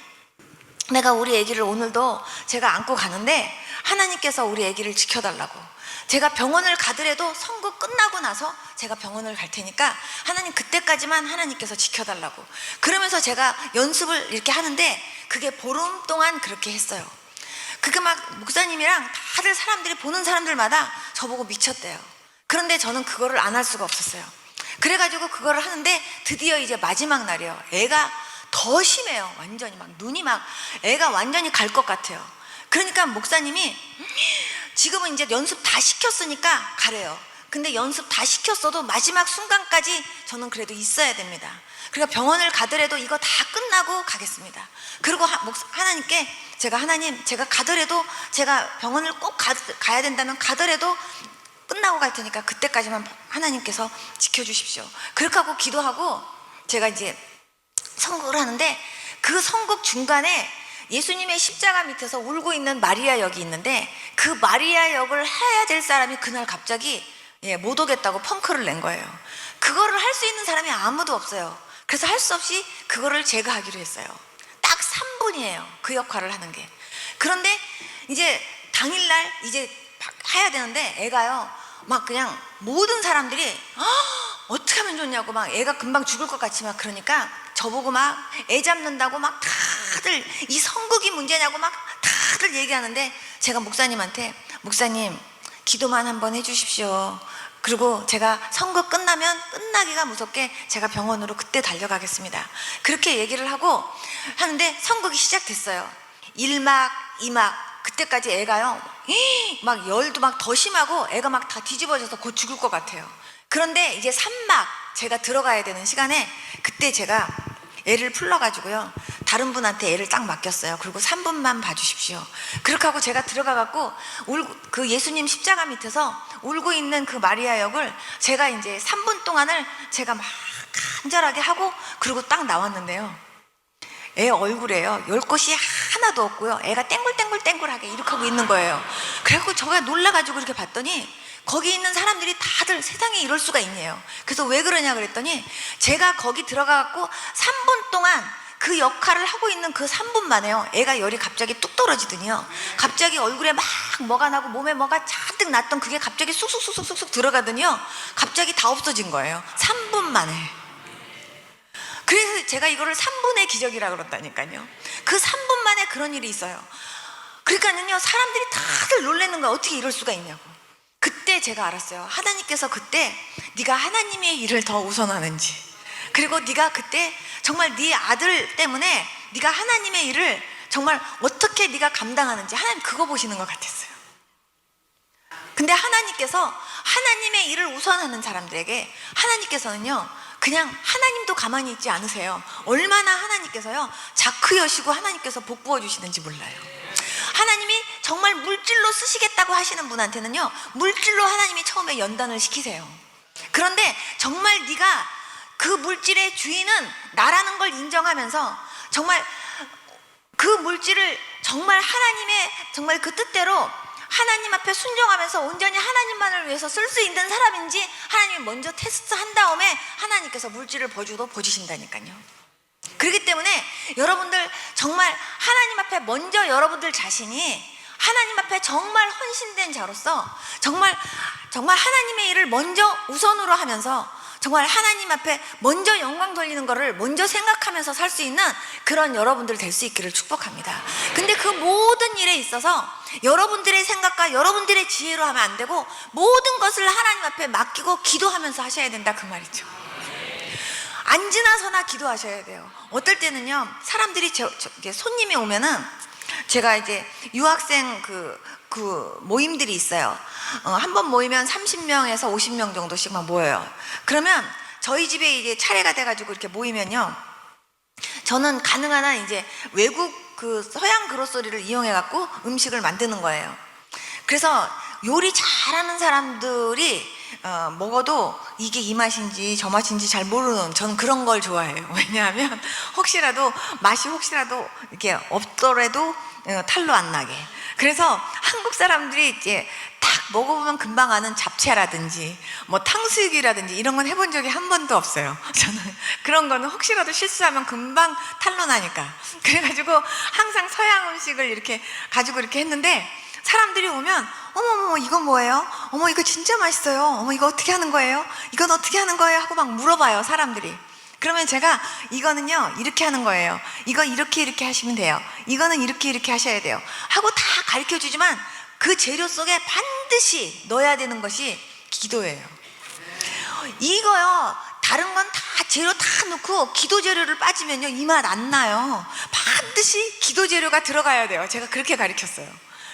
S1: 내가 우리 아기를 오늘도 제가 안고 가는데 하나님께서 우리 아기를 지켜달라고, 제가 병원을 가더라도 선거 끝나고 나서 제가 병원을 갈 테니까 하나님 그때까지만 하나님께서 지켜달라고, 그러면서 제가 연습을 이렇게 하는데 그게 보름 동안 그렇게 했어요. 그게 막 목사님이랑 다들 사람들이 보는 사람들마다 저보고 미쳤대요. 그런데 저는 그거를 안 할 수가 없었어요. 그래가지고 그거를 하는데 드디어 이제 마지막 날이에요. 애가 더 심해요. 완전히 막 눈이 막 애가 완전히 갈 것 같아요. 그러니까 목사님이 지금은 이제 연습 다 시켰으니까 가래요. 근데 연습 다 시켰어도 마지막 순간까지 저는 그래도 있어야 됩니다. 그러니까 병원을 가더라도 이거 다 끝나고 가겠습니다. 그리고 하나님께 제가, 하나님, 제가 가더라도, 제가 병원을 꼭 가야 된다면 가더라도 끝나고 갈 테니까 그때까지만 하나님께서 지켜주십시오. 그렇게 하고 기도하고 제가 이제 선곡을 하는데, 그 선곡 중간에 예수님의 십자가 밑에서 울고 있는 마리아 역이 있는데 그 마리아 역을 해야 될 사람이 그날 갑자기 못 오겠다고 펑크를 낸 거예요. 그거를 할 수 있는 사람이 아무도 없어요. 그래서 할 수 없이 그거를 제가 하기로 했어요. 딱 3분이에요. 그 역할을 하는 게. 그런데 이제 당일날 이제 해야 되는데 애가요, 막 그냥 모든 사람들이 어떻게 하면 좋냐고 막 애가 금방 죽을 것 같이 막 그러니까 저보고 막 애 잡는다고 막 다들 이 선극이 문제냐고 막 다들 얘기하는데 제가 목사님한테, 목사님 기도만 한번 해주십시오. 그리고 제가 선거 끝나면 끝나기가 무섭게 제가 병원으로 그때 달려가겠습니다. 그렇게 얘기를 하고 하는데 선거기 시작됐어요. 1막, 2막, 그때까지 애가요 막 열도 막 더 심하고 애가 막 다 뒤집어져서 곧 죽을 것 같아요. 그런데 이제 3막 제가 들어가야 되는 시간에 그때 제가 애를 풀러가지고요 다른 분한테 애를 딱 맡겼어요. 그리고 3분만 봐주십시오. 그렇게 하고 제가 들어가갖고 그 예수님 십자가 밑에서 울고 있는 그 마리아 역을 제가 이제 3분 동안을 제가 막 간절하게 하고 그리고 딱 나왔는데요, 애 얼굴에요 10곳이 하나도 없고요 애가 땡글땡글땡글하게 이렇게 하고 있는 거예요. 그래갖고 제가 놀라가지고 이렇게 봤더니 거기 있는 사람들이 다들 세상에 이럴 수가 있네요. 그래서 왜 그러냐 그랬더니 제가 거기 들어가갖고 3분 동안 그 역할을 하고 있는 그 3분 만에요 애가 열이 갑자기 뚝 떨어지더니요 갑자기 얼굴에 막 뭐가 나고 몸에 뭐가 잔뜩 났던 그게 갑자기 쑥쑥쑥쑥쑥 들어가더니요 갑자기 다 없어진 거예요. 3분 만에. 그래서 제가 이거를 3분의 기적이라고 그런다니까요. 그 3분 만에 그런 일이 있어요. 그러니까는요 사람들이 다들 놀라는 거야. 어떻게 이럴 수가 있냐고. 그때 제가 알았어요. 하나님께서 그때 네가 하나님의 일을 더 우선하는지, 그리고 네가 그때 정말 네 아들 때문에 네가 하나님의 일을 정말 어떻게 네가 감당하는지 하나님 그거 보시는 것 같았어요. 근데 하나님께서 하나님의 일을 우선하는 사람들에게 하나님께서는요 그냥 하나님도 가만히 있지 않으세요. 얼마나 하나님께서요 자크 여시고 하나님께서 복 부어 주시는지 몰라요. 하나님이 정말 물질로 쓰시겠다고 하시는 분한테는요, 물질로 하나님이 처음에 연단을 시키세요. 그런데 정말 네가 그 물질의 주인은 나라는 걸 인정하면서 정말 그 물질을 정말 하나님의 정말 그 뜻대로 하나님 앞에 순종하면서 온전히 하나님만을 위해서 쓸 수 있는 사람인지 하나님이 먼저 테스트한 다음에 하나님께서 물질을 버주신다니까요. 그렇기 때문에 여러분들 정말 하나님 앞에 먼저 여러분들 자신이 하나님 앞에 정말 헌신된 자로서 정말 하나님의 일을 먼저 우선으로 하면서 정말 하나님 앞에 먼저 영광 돌리는 것을 먼저 생각하면서 살 수 있는 그런 여러분들 될 수 있기를 축복합니다. 근데 그 모든 일에 있어서 여러분들의 생각과 여러분들의 지혜로 하면 안 되고 모든 것을 하나님 앞에 맡기고 기도하면서 하셔야 된다, 그 말이죠. 앉으나 서나 기도하셔야 돼요. 어떨 때는요, 사람들이 손님이 오면은 제가 이제 유학생 그 모임들이 있어요. 한 번 모이면 30명에서 50명 정도씩 막 모여요. 그러면 저희 집에 이제 차례가 돼가지고 이렇게 모이면요, 저는 가능한 한 이제 외국 그 서양 그로서리를 이용해갖고 음식을 만드는 거예요. 그래서 요리 잘하는 사람들이 먹어도 이게 이 맛인지 저 맛인지 잘 모르는, 저는 그런 걸 좋아해요. 왜냐하면 맛이 혹시라도 이렇게 없더라도 탈로 안 나게. 그래서 한국 사람들이 이제 딱 먹어보면 금방 아는 잡채라든지 뭐 탕수육이라든지 이런 건 해본 적이 한 번도 없어요. 저는 그런 거는 혹시라도 실수하면 금방 탈로 나니까. 그래가지고 항상 서양 음식을 이렇게 가지고 이렇게 했는데, 사람들이 오면 어머머 이건 뭐예요? 어머 이거 진짜 맛있어요. 어머 이거 어떻게 하는 거예요? 이건 어떻게 하는 거예요? 하고 막 물어봐요, 사람들이. 그러면 제가 이거는요 이렇게 하는 거예요. 이거 이렇게 하시면 돼요. 이거는 이렇게 하셔야 돼요. 하고 다 가르쳐 주지만 그 재료 속에 반드시 넣어야 되는 것이 기도예요. 이거요, 다른 건 다 재료 다 넣고 기도 재료를 빠지면요 이 맛 안 나요. 반드시 기도 재료가 들어가야 돼요. 제가 그렇게 가르쳤어요.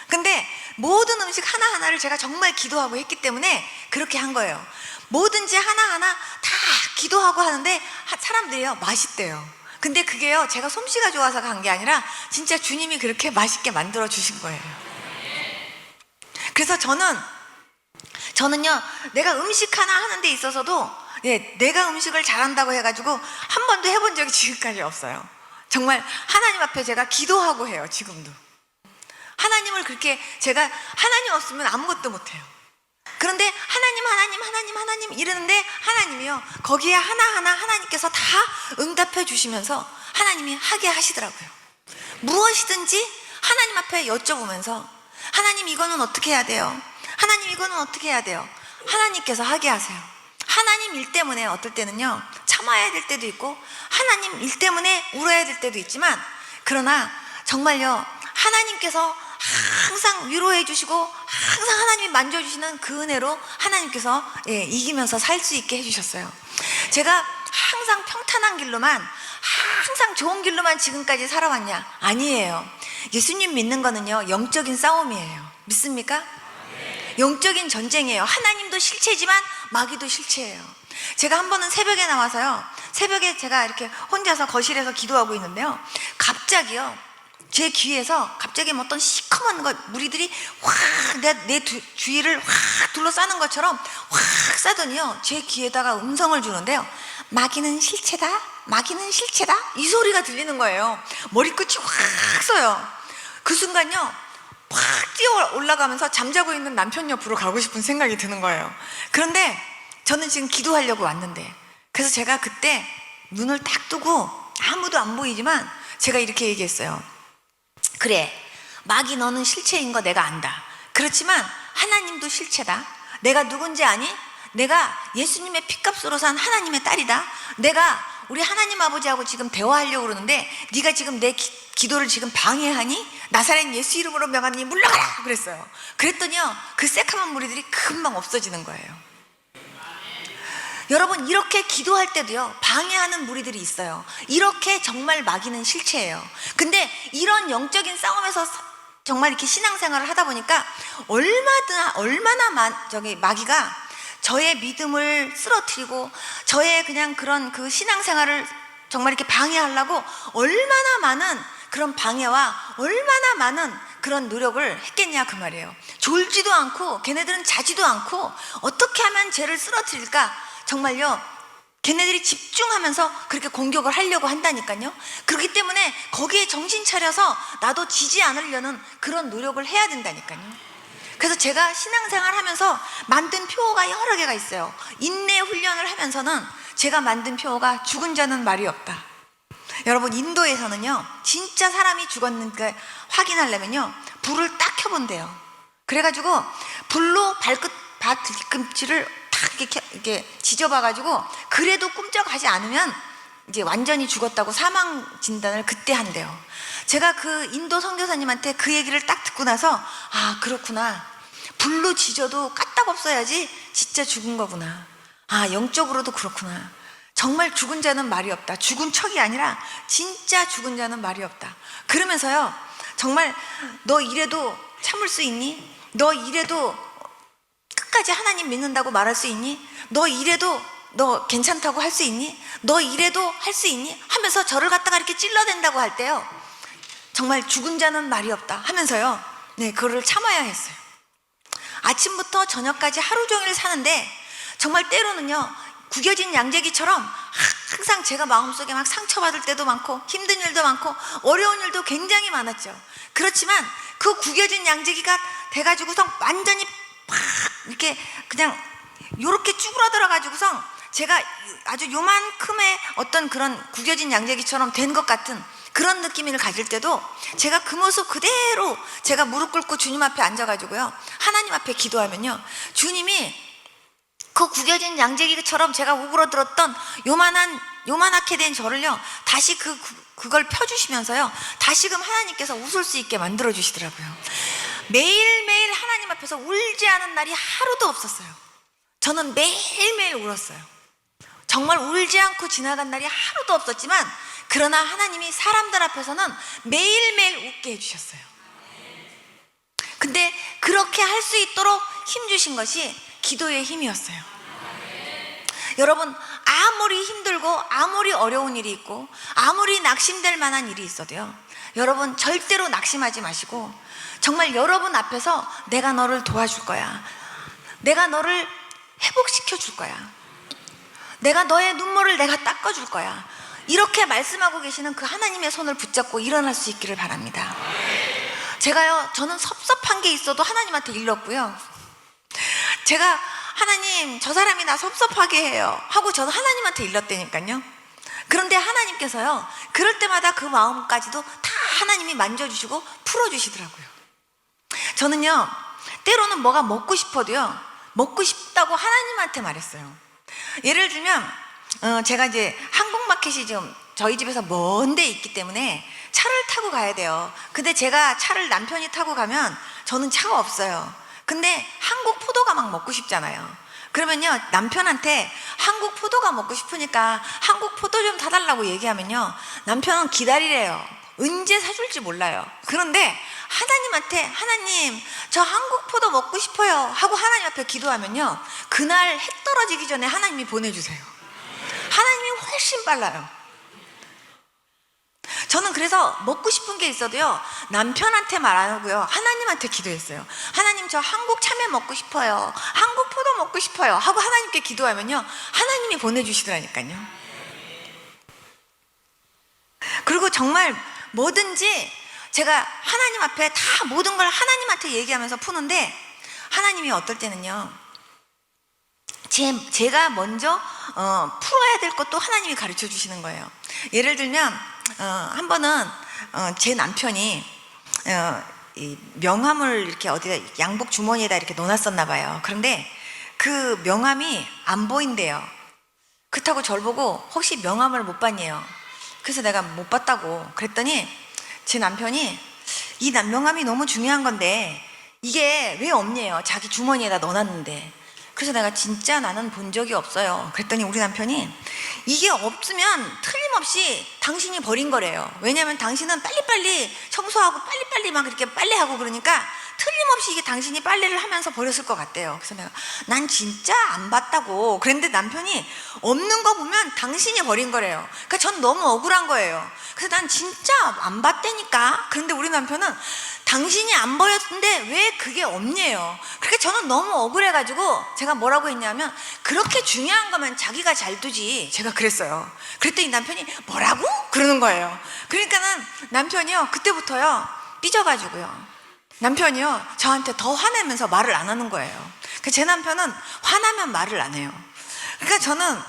S1: 근데 모든 음식 하나하나를 제가 정말 기도하고 했기 때문에 그렇게 한 거예요. 뭐든지 하나하나 다 기도하고 하는데 사람들이요 맛있대요. 근데 그게요 제가 솜씨가 좋아서 간 게 아니라 진짜 주님이 그렇게 맛있게 만들어 주신 거예요. 그래서 저는요 내가 음식 하나 하는 데 있어서도 내가 음식을 잘한다고 해가지고 한 번도 해본 적이 지금까지 없어요. 정말 하나님 앞에 제가 기도하고 해요. 지금도 하나님을 그렇게, 제가 하나님 없으면 아무것도 못해요. 그런데 하나님 이러는데 하나님이요 거기에 하나하나 하나님께서 다 응답해 주시면서 하나님이 하게 하시더라고요. 무엇이든지 하나님 앞에 여쭤보면서 하나님 이거는 어떻게 해야 돼요? 하나님 이거는 어떻게 해야 돼요? 하나님께서 하게 하세요. 하나님 일 때문에 어떨 때는요 참아야 될 때도 있고 하나님 일 때문에 울어야 될 때도 있지만, 그러나 정말요 하나님께서 항상 위로해 주시고 항상 하나님이 만져주시는 그 은혜로 하나님께서 이기면서 살 수 있게 해주셨어요. 제가 항상 평탄한 길로만, 항상 좋은 길로만 지금까지 살아왔냐? 아니에요. 예수님 믿는 거는요 영적인 싸움이에요. 믿습니까? 영적인 전쟁이에요. 하나님도 실체지만 마귀도 실체예요. 제가 한 번은 새벽에 나와서요, 새벽에 제가 이렇게 혼자서 거실에서 기도하고 있는데요, 갑자기요 제 귀에서 갑자기 어떤 시커먼 무리들이 확 내 주위를 확 둘러싸는 것처럼 확 싸더니요 제 귀에다가 음성을 주는데요, 마귀는 실체다, 마귀는 실체다, 이 소리가 들리는 거예요. 머리끝이 확 쏘요. 그 순간요 확 뛰어 올라가면서 잠자고 있는 남편 옆으로 가고 싶은 생각이 드는 거예요. 그런데 저는 지금 기도하려고 왔는데, 그래서 제가 그때 눈을 딱 뜨고 아무도 안 보이지만 제가 이렇게 얘기했어요. 그래, 마귀 너는 실체인 거 내가 안다. 그렇지만 하나님도 실체다. 내가 누군지 아니? 내가 예수님의 피값으로 산 하나님의 딸이다. 내가 우리 하나님 아버지하고 지금 대화하려고 그러는데 네가 지금 내 기도를 지금 방해하니? 나사렛 예수 이름으로 명하니 물러가라 그랬어요. 그랬더니요 그 새카만 무리들이 금방 없어지는 거예요. 여러분, 이렇게 기도할 때도요 방해하는 무리들이 있어요. 이렇게 정말 마귀는 실체예요. 근데 이런 영적인 싸움에서 정말 이렇게 신앙생활을 하다 보니까 얼마나 마귀가 저의 믿음을 쓰러뜨리고 저의 그냥 그런 그 신앙생활을 정말 이렇게 방해하려고 얼마나 많은 그런 방해와 얼마나 많은 그런 노력을 했겠냐 그 말이에요. 졸지도 않고 걔네들은 자지도 않고 어떻게 하면 쟤를 쓰러뜨릴까, 정말요 걔네들이 집중하면서 그렇게 공격을 하려고 한다니까요. 그렇기 때문에 거기에 정신 차려서 나도 지지 않으려는 그런 노력을 해야 된다니까요. 그래서 제가 신앙생활 하면서 만든 표어가 여러 개가 있어요. 인내 훈련을 하면서는 제가 만든 표어가 죽은 자는 말이 없다. 여러분, 인도에서는요 진짜 사람이 죽었는지 확인하려면요 불을 딱 켜본대요. 그래가지고 불로 발뒤꿈치를 딱 이렇게 지져봐가지고 그래도 꿈쩍하지 않으면 이제 완전히 죽었다고 사망 진단을 그때 한대요. 제가 그 인도 선교사님한테 그 얘기를 딱 듣고 나서 아 그렇구나, 불로 지져도 까딱 없어야지 진짜 죽은 거구나, 아 영적으로도 그렇구나, 정말 죽은 자는 말이 없다, 죽은 척이 아니라 진짜 죽은 자는 말이 없다. 그러면서요 정말 너 이래도 참을 수 있니? 너 이래도 끝까지 하나님 믿는다고 말할 수 있니? 너 이래도 너 괜찮다고 할 수 있니? 너 이래도 할 수 있니? 하면서 저를 갖다가 이렇게 찔러댄다고 할 때요 정말 죽은 자는 말이 없다 하면서요 네 그거를 참아야 했어요. 아침부터 저녁까지 하루 종일 사는데 정말 때로는요 구겨진 양재기처럼 항상 제가 마음속에 막 상처받을 때도 많고 힘든 일도 많고 어려운 일도 굉장히 많았죠. 그렇지만 그 구겨진 양재기가 돼가지고서 완전히 팍 이렇게 그냥 요렇게 쭈그러들어 가지고서 제가 아주 요만큼의 어떤 그런 구겨진 양재기처럼 된 것 같은 그런 느낌을 가질 때도 제가 그 모습 그대로 제가 무릎 꿇고 주님 앞에 앉아가지고요 하나님 앞에 기도하면요 주님이 그 구겨진 양재기처럼 제가 오그러들었던 요만하게 된 저를요 다시 그걸 펴주시면서요 다시금 하나님께서 웃을 수 있게 만들어 주시더라고요. 매일매일 하나님 앞에서 울지 않은 날이 하루도 없었어요. 저는 매일매일 울었어요. 정말 울지 않고 지나간 날이 하루도 없었지만 그러나 하나님이 사람들 앞에서는 매일매일 웃게 해주셨어요. 근데 그렇게 할 수 있도록 힘주신 것이 기도의 힘이었어요. 여러분, 아무리 힘들고 아무리 어려운 일이 있고 아무리 낙심될 만한 일이 있어도요 여러분 절대로 낙심하지 마시고 정말 여러분 앞에서 내가 너를 도와줄 거야, 내가 너를 회복시켜 줄 거야, 내가 너의 눈물을 내가 닦아줄 거야, 이렇게 말씀하고 계시는 그 하나님의 손을 붙잡고 일어날 수 있기를 바랍니다. 제가요 저는 섭섭한 게 있어도 하나님한테 일렀고요 제가 하나님 저 사람이 나 섭섭하게 해요 하고 저는 하나님한테 일렀다니까요. 그런데 하나님께서요 그럴 때마다 그 마음까지도 다 하나님이 만져주시고 풀어주시더라고요. 저는요 때로는 뭐가 먹고 싶어도요 먹고 싶다고 하나님한테 말했어요. 예를 들면 제가 이제 한국마켓이 좀 저희 집에서 먼 데 있기 때문에 차를 타고 가야 돼요. 근데 제가 차를 남편이 타고 가면 저는 차가 없어요. 근데 한국 포도가 막 먹고 싶잖아요. 그러면요 남편한테 한국 포도가 먹고 싶으니까 한국 포도 좀 사달라고 얘기하면요 남편은 기다리래요. 언제 사줄지 몰라요. 그런데 하나님한테 하나님 저 한국 포도 먹고 싶어요 하고 하나님 앞에 기도하면요 그날 해 떨어지기 전에 하나님이 보내주세요. 하나님이 훨씬 빨라요. 저는 그래서 먹고 싶은 게 있어도요 남편한테 말 안 하고요 하나님한테 기도했어요. 하나님 저 한국 참외 먹고 싶어요, 한국 포도 먹고 싶어요 하고 하나님께 기도하면요 하나님이 보내주시더라니까요. 그리고 정말 뭐든지 제가 하나님 앞에 다 모든 걸 하나님한테 얘기하면서 푸는데 하나님이 어떨 때는요 제가 먼저 풀어야 될 것도 하나님이 가르쳐 주시는 거예요. 예를 들면 한 번은 제 남편이 이 명함을 이렇게 어디다 양복 주머니에다 이렇게 넣어놨었나 봐요. 그런데 그 명함이 안 보인대요. 그렇다고 저를 보고 혹시 명함을 못 봤냐요. 그래서 내가 못 봤다고 그랬더니 제 남편이 이 명함이 너무 중요한 건데 이게 왜 없냐요. 자기 주머니에다 넣어놨는데. 그래서 내가 진짜 나는 본 적이 없어요. 그랬더니 우리 남편이 이게 없으면 틀림없이 틀림없이 당신이 버린 거래요. 왜냐하면 당신은 빨리빨리 청소하고 빨리빨리 막 이렇게 빨래하고 그러니까 틀림없이 이게 당신이 빨래를 하면서 버렸을 것 같대요. 그래서 내가 난 진짜 안 봤다고 그랬는데 남편이 없는 거 보면 당신이 버린 거래요. 그러니까 전 너무 억울한 거예요. 그래서 난 진짜 안 봤다니까. 그런데 우리 남편은 당신이 안 버렸는데 왜 그게 없네요. 그러니까 저는 너무 억울해가지고 제가 뭐라고 했냐면 그렇게 중요한 거면 자기가 잘 두지. 제가 그랬어요. 그랬더니 남편이 뭐라고? 그러는 거예요. 그러니까는 남편이요 그때부터요 삐져가지고요 남편이요 저한테 더 화내면서 말을 안 하는 거예요. 제 남편은 화나면 말을 안 해요. 그러니까 저는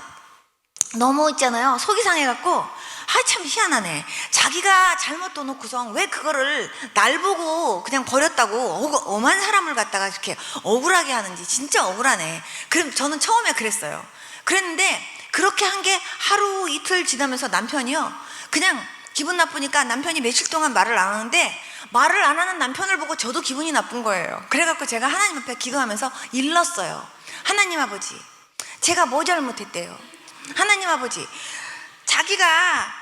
S1: 너무 있잖아요 속이 상해갖고 참 희한하네. 자기가 잘못 둬놓고서 왜 그거를 날 보고 그냥 버렸다고 엄한 사람을 갖다가 이렇게 억울하게 하는지 진짜 억울하네. 그럼 저는 처음에 그랬어요. 그랬는데 그렇게 한 게 하루 이틀 지나면서 남편이요 그냥 기분 나쁘니까 남편이 며칠 동안 말을 안 하는데 말을 안 하는 남편을 보고 저도 기분이 나쁜 거예요. 그래갖고 제가 하나님 앞에 기도하면서 일렀어요. 하나님 아버지 제가 뭐 잘못했대요. 하나님 아버지 자기가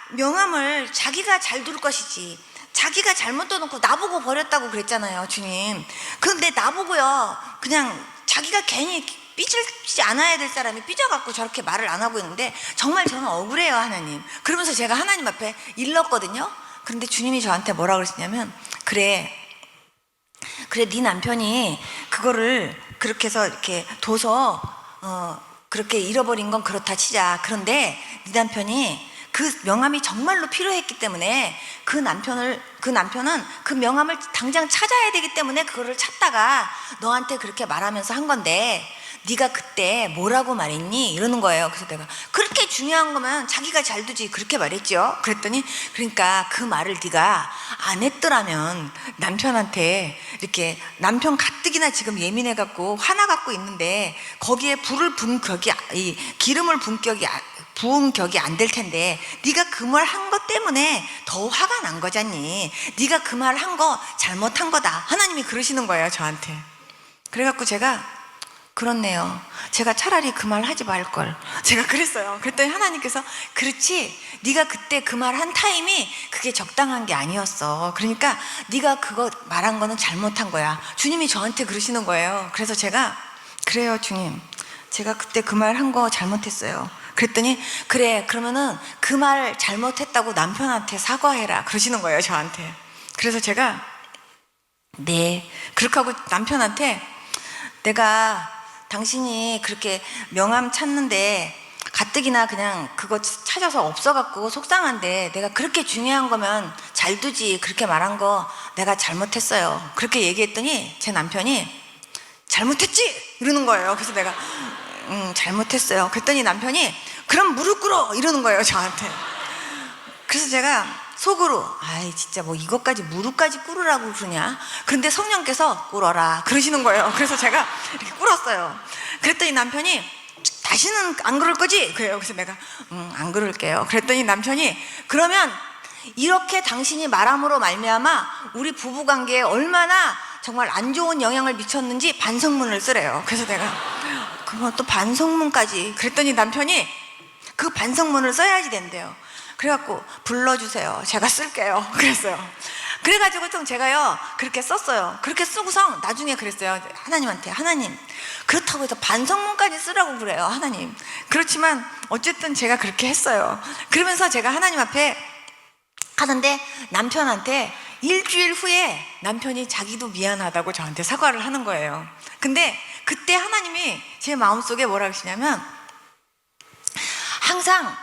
S1: 명함을 자기가 잘 둘 것이지 자기가 잘못 둬놓고 나보고 버렸다고 그랬잖아요 주님. 그런데 나보고요 그냥 자기가 괜히 삐질지 않아야 될 사람이 삐져갖고 저렇게 말을 안 하고 있는데 정말 저는 억울해요 하나님. 그러면서 제가 하나님 앞에 일렀거든요. 그런데 주님이 저한테 뭐라 그러시냐면 그래 네 남편이 그거를 그렇게 해서 이렇게 둬서 그렇게 잃어버린 건 그렇다 치자. 그런데 네 남편이 그 명함이 정말로 필요했기 때문에 그 남편은 그 명함을 당장 찾아야 되기 때문에 그거를 찾다가 너한테 그렇게 말하면서 한 건데 네가 그때 뭐라고 말했니? 이러는 거예요. 그래서 내가 그렇게 중요한 거면 자기가 잘 두지 그렇게 말했죠. 그랬더니 그러니까 그 말을 네가 안 했더라면 남편한테 이렇게 남편 가뜩이나 지금 예민해갖고 화나갖고 있는데 거기에 불을 분 격이 이 기름을 부은 격이 안 될 텐데 네가 그 말 한 것 때문에 더 화가 난 거잖니. 네가 그 말 한 거 잘못한 거다. 하나님이 그러시는 거예요 저한테. 그래갖고 제가 그렇네요. 제가 차라리 그 말 하지 말걸. 제가 그랬어요. 그랬더니 하나님께서 그렇지 네가 그때 그 말 한 타임이 그게 적당한 게 아니었어. 그러니까 네가 그거 말한 거는 잘못한 거야. 주님이 저한테 그러시는 거예요. 그래서 제가 그래요 주님 제가 그때 그 말 한 거 잘못했어요. 그랬더니 그래 그러면은 그 말 잘못했다고 남편한테 사과해라 그러시는 거예요 저한테. 그래서 제가 네 그렇게 하고 남편한테 내가 당신이 그렇게 명함 찾는데 가뜩이나 그냥 그거 찾아서 없어갖고 속상한데 내가 그렇게 중요한 거면 잘 두지 그렇게 말한 거 내가 잘못했어요 그렇게 얘기했더니 제 남편이 잘못했지? 이러는 거예요. 그래서 내가 잘못했어요. 그랬더니 남편이 그럼 무릎 꿇어 이러는 거예요 저한테. 그래서 제가 속으로 아이 진짜 뭐 이것까지 무릎까지 꿇으라고 그러냐. 그런데 성령께서 꿇어라 그러시는 거예요. 그래서 제가 이렇게 꿇었어요. 그랬더니 남편이 다시는 안 그럴 거지? 그래요. 그래서 내가 안 그럴게요. 그랬더니 남편이 그러면 이렇게 당신이 말함으로 말미암아 우리 부부관계에 얼마나 정말 안 좋은 영향을 미쳤는지 반성문을 쓰래요. 그래서 내가 그거 또 반성문까지. 그랬더니 남편이 그 반성문을 써야지 된대요. 그래갖고 불러주세요. 제가 쓸게요. 그랬어요. 그래가지고 좀 제가요 그렇게 썼어요. 그렇게 쓰고서 나중에 그랬어요 하나님한테. 하나님 그렇다고 해서 반성문까지 쓰라고 그래요 하나님. 그렇지만 어쨌든 제가 그렇게 했어요. 그러면서 제가 하나님 앞에 하는데 남편한테 일주일 후에 남편이 자기도 미안하다고 저한테 사과를 하는 거예요. 근데 그때 하나님이 제 마음속에 뭐라 하시냐면 항상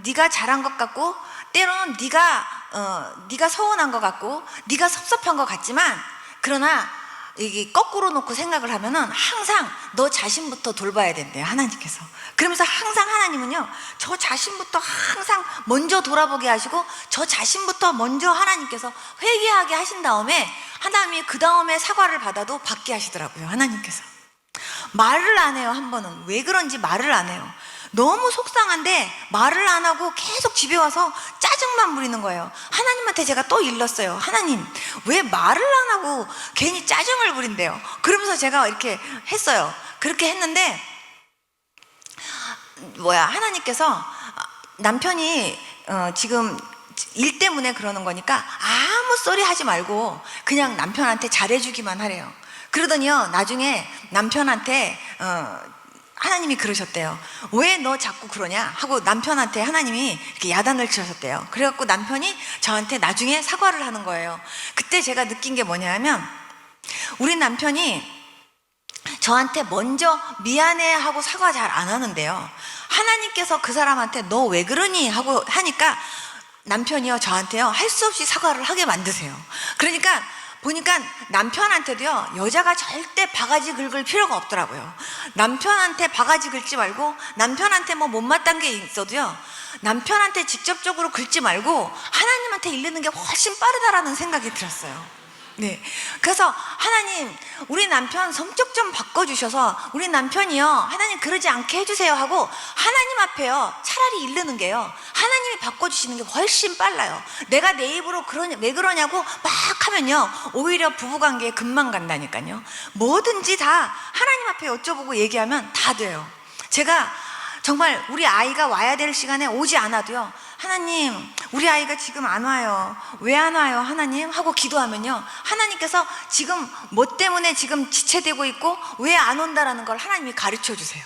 S1: 네가 잘한 것 같고 때로는 네가 서운한 것 같고 네가 섭섭한 것 같지만 그러나 이게 거꾸로 놓고 생각을 하면은 항상 너 자신부터 돌봐야 된대요 하나님께서. 그러면서 항상 하나님은요 저 자신부터 항상 먼저 돌아보게 하시고 저 자신부터 먼저 하나님께서 회개하게 하신 다음에 하나님이 그 다음에 사과를 받아도 받게 하시더라고요 하나님께서. 말을 안 해요. 한 번은 왜 그런지 말을 안 해요. 너무 속상한데 말을 안 하고 계속 집에 와서 짜증만 부리는 거예요. 하나님한테 제가 또 일렀어요. 하나님 왜 말을 안 하고 괜히 짜증을 부린대요. 그러면서 제가 이렇게 했어요. 그렇게 했는데 하나님께서 남편이 지금 일 때문에 그러는 거니까 아무 소리 하지 말고 그냥 남편한테 잘해주기만 하래요. 그러더니요, 나중에 남편한테 하나님이 그러셨대요. 왜 너 자꾸 그러냐 하고 남편한테 하나님이 이렇게 야단을 치셨대요. 그래갖고 남편이 저한테 나중에 사과를 하는 거예요. 그때 제가 느낀 게 뭐냐 하면, 우리 남편이 저한테 먼저 미안해 하고 사과 잘 안 하는데요, 하나님께서 그 사람한테 너 왜 그러니 하고 하니까 남편이요, 저한테요, 할 수 없이 사과를 하게 만드세요. 그러니까 보니까 남편한테도요, 여자가 절대 바가지 긁을 필요가 없더라고요. 남편한테 바가지 긁지 말고, 남편한테 뭐 못마땅 게 있어도요, 남편한테 직접적으로 긁지 말고 하나님한테 이르는 게 훨씬 빠르다라는 생각이 들었어요. 네. 그래서 하나님, 우리 남편 성격 좀 바꿔주셔서 우리 남편이요, 하나님 그러지 않게 해주세요 하고 하나님 앞에요, 차라리 이르는 게요, 하나님이 바꿔주시는 게 훨씬 빨라요. 내가 내 입으로 왜 그러냐고 막 하면요, 오히려 부부관계에 금방 간다니까요. 뭐든지 다 하나님 앞에 여쭤보고 얘기하면 다 돼요. 제가 정말 우리 아이가 와야 될 시간에 오지 않아도요, 하나님 우리 아이가 지금 안 와요, 왜 안 와요 하나님 하고 기도하면요, 하나님께서 지금 뭐 때문에 지금 지체되고 있고 왜 안 온다라는 걸 하나님이 가르쳐 주세요.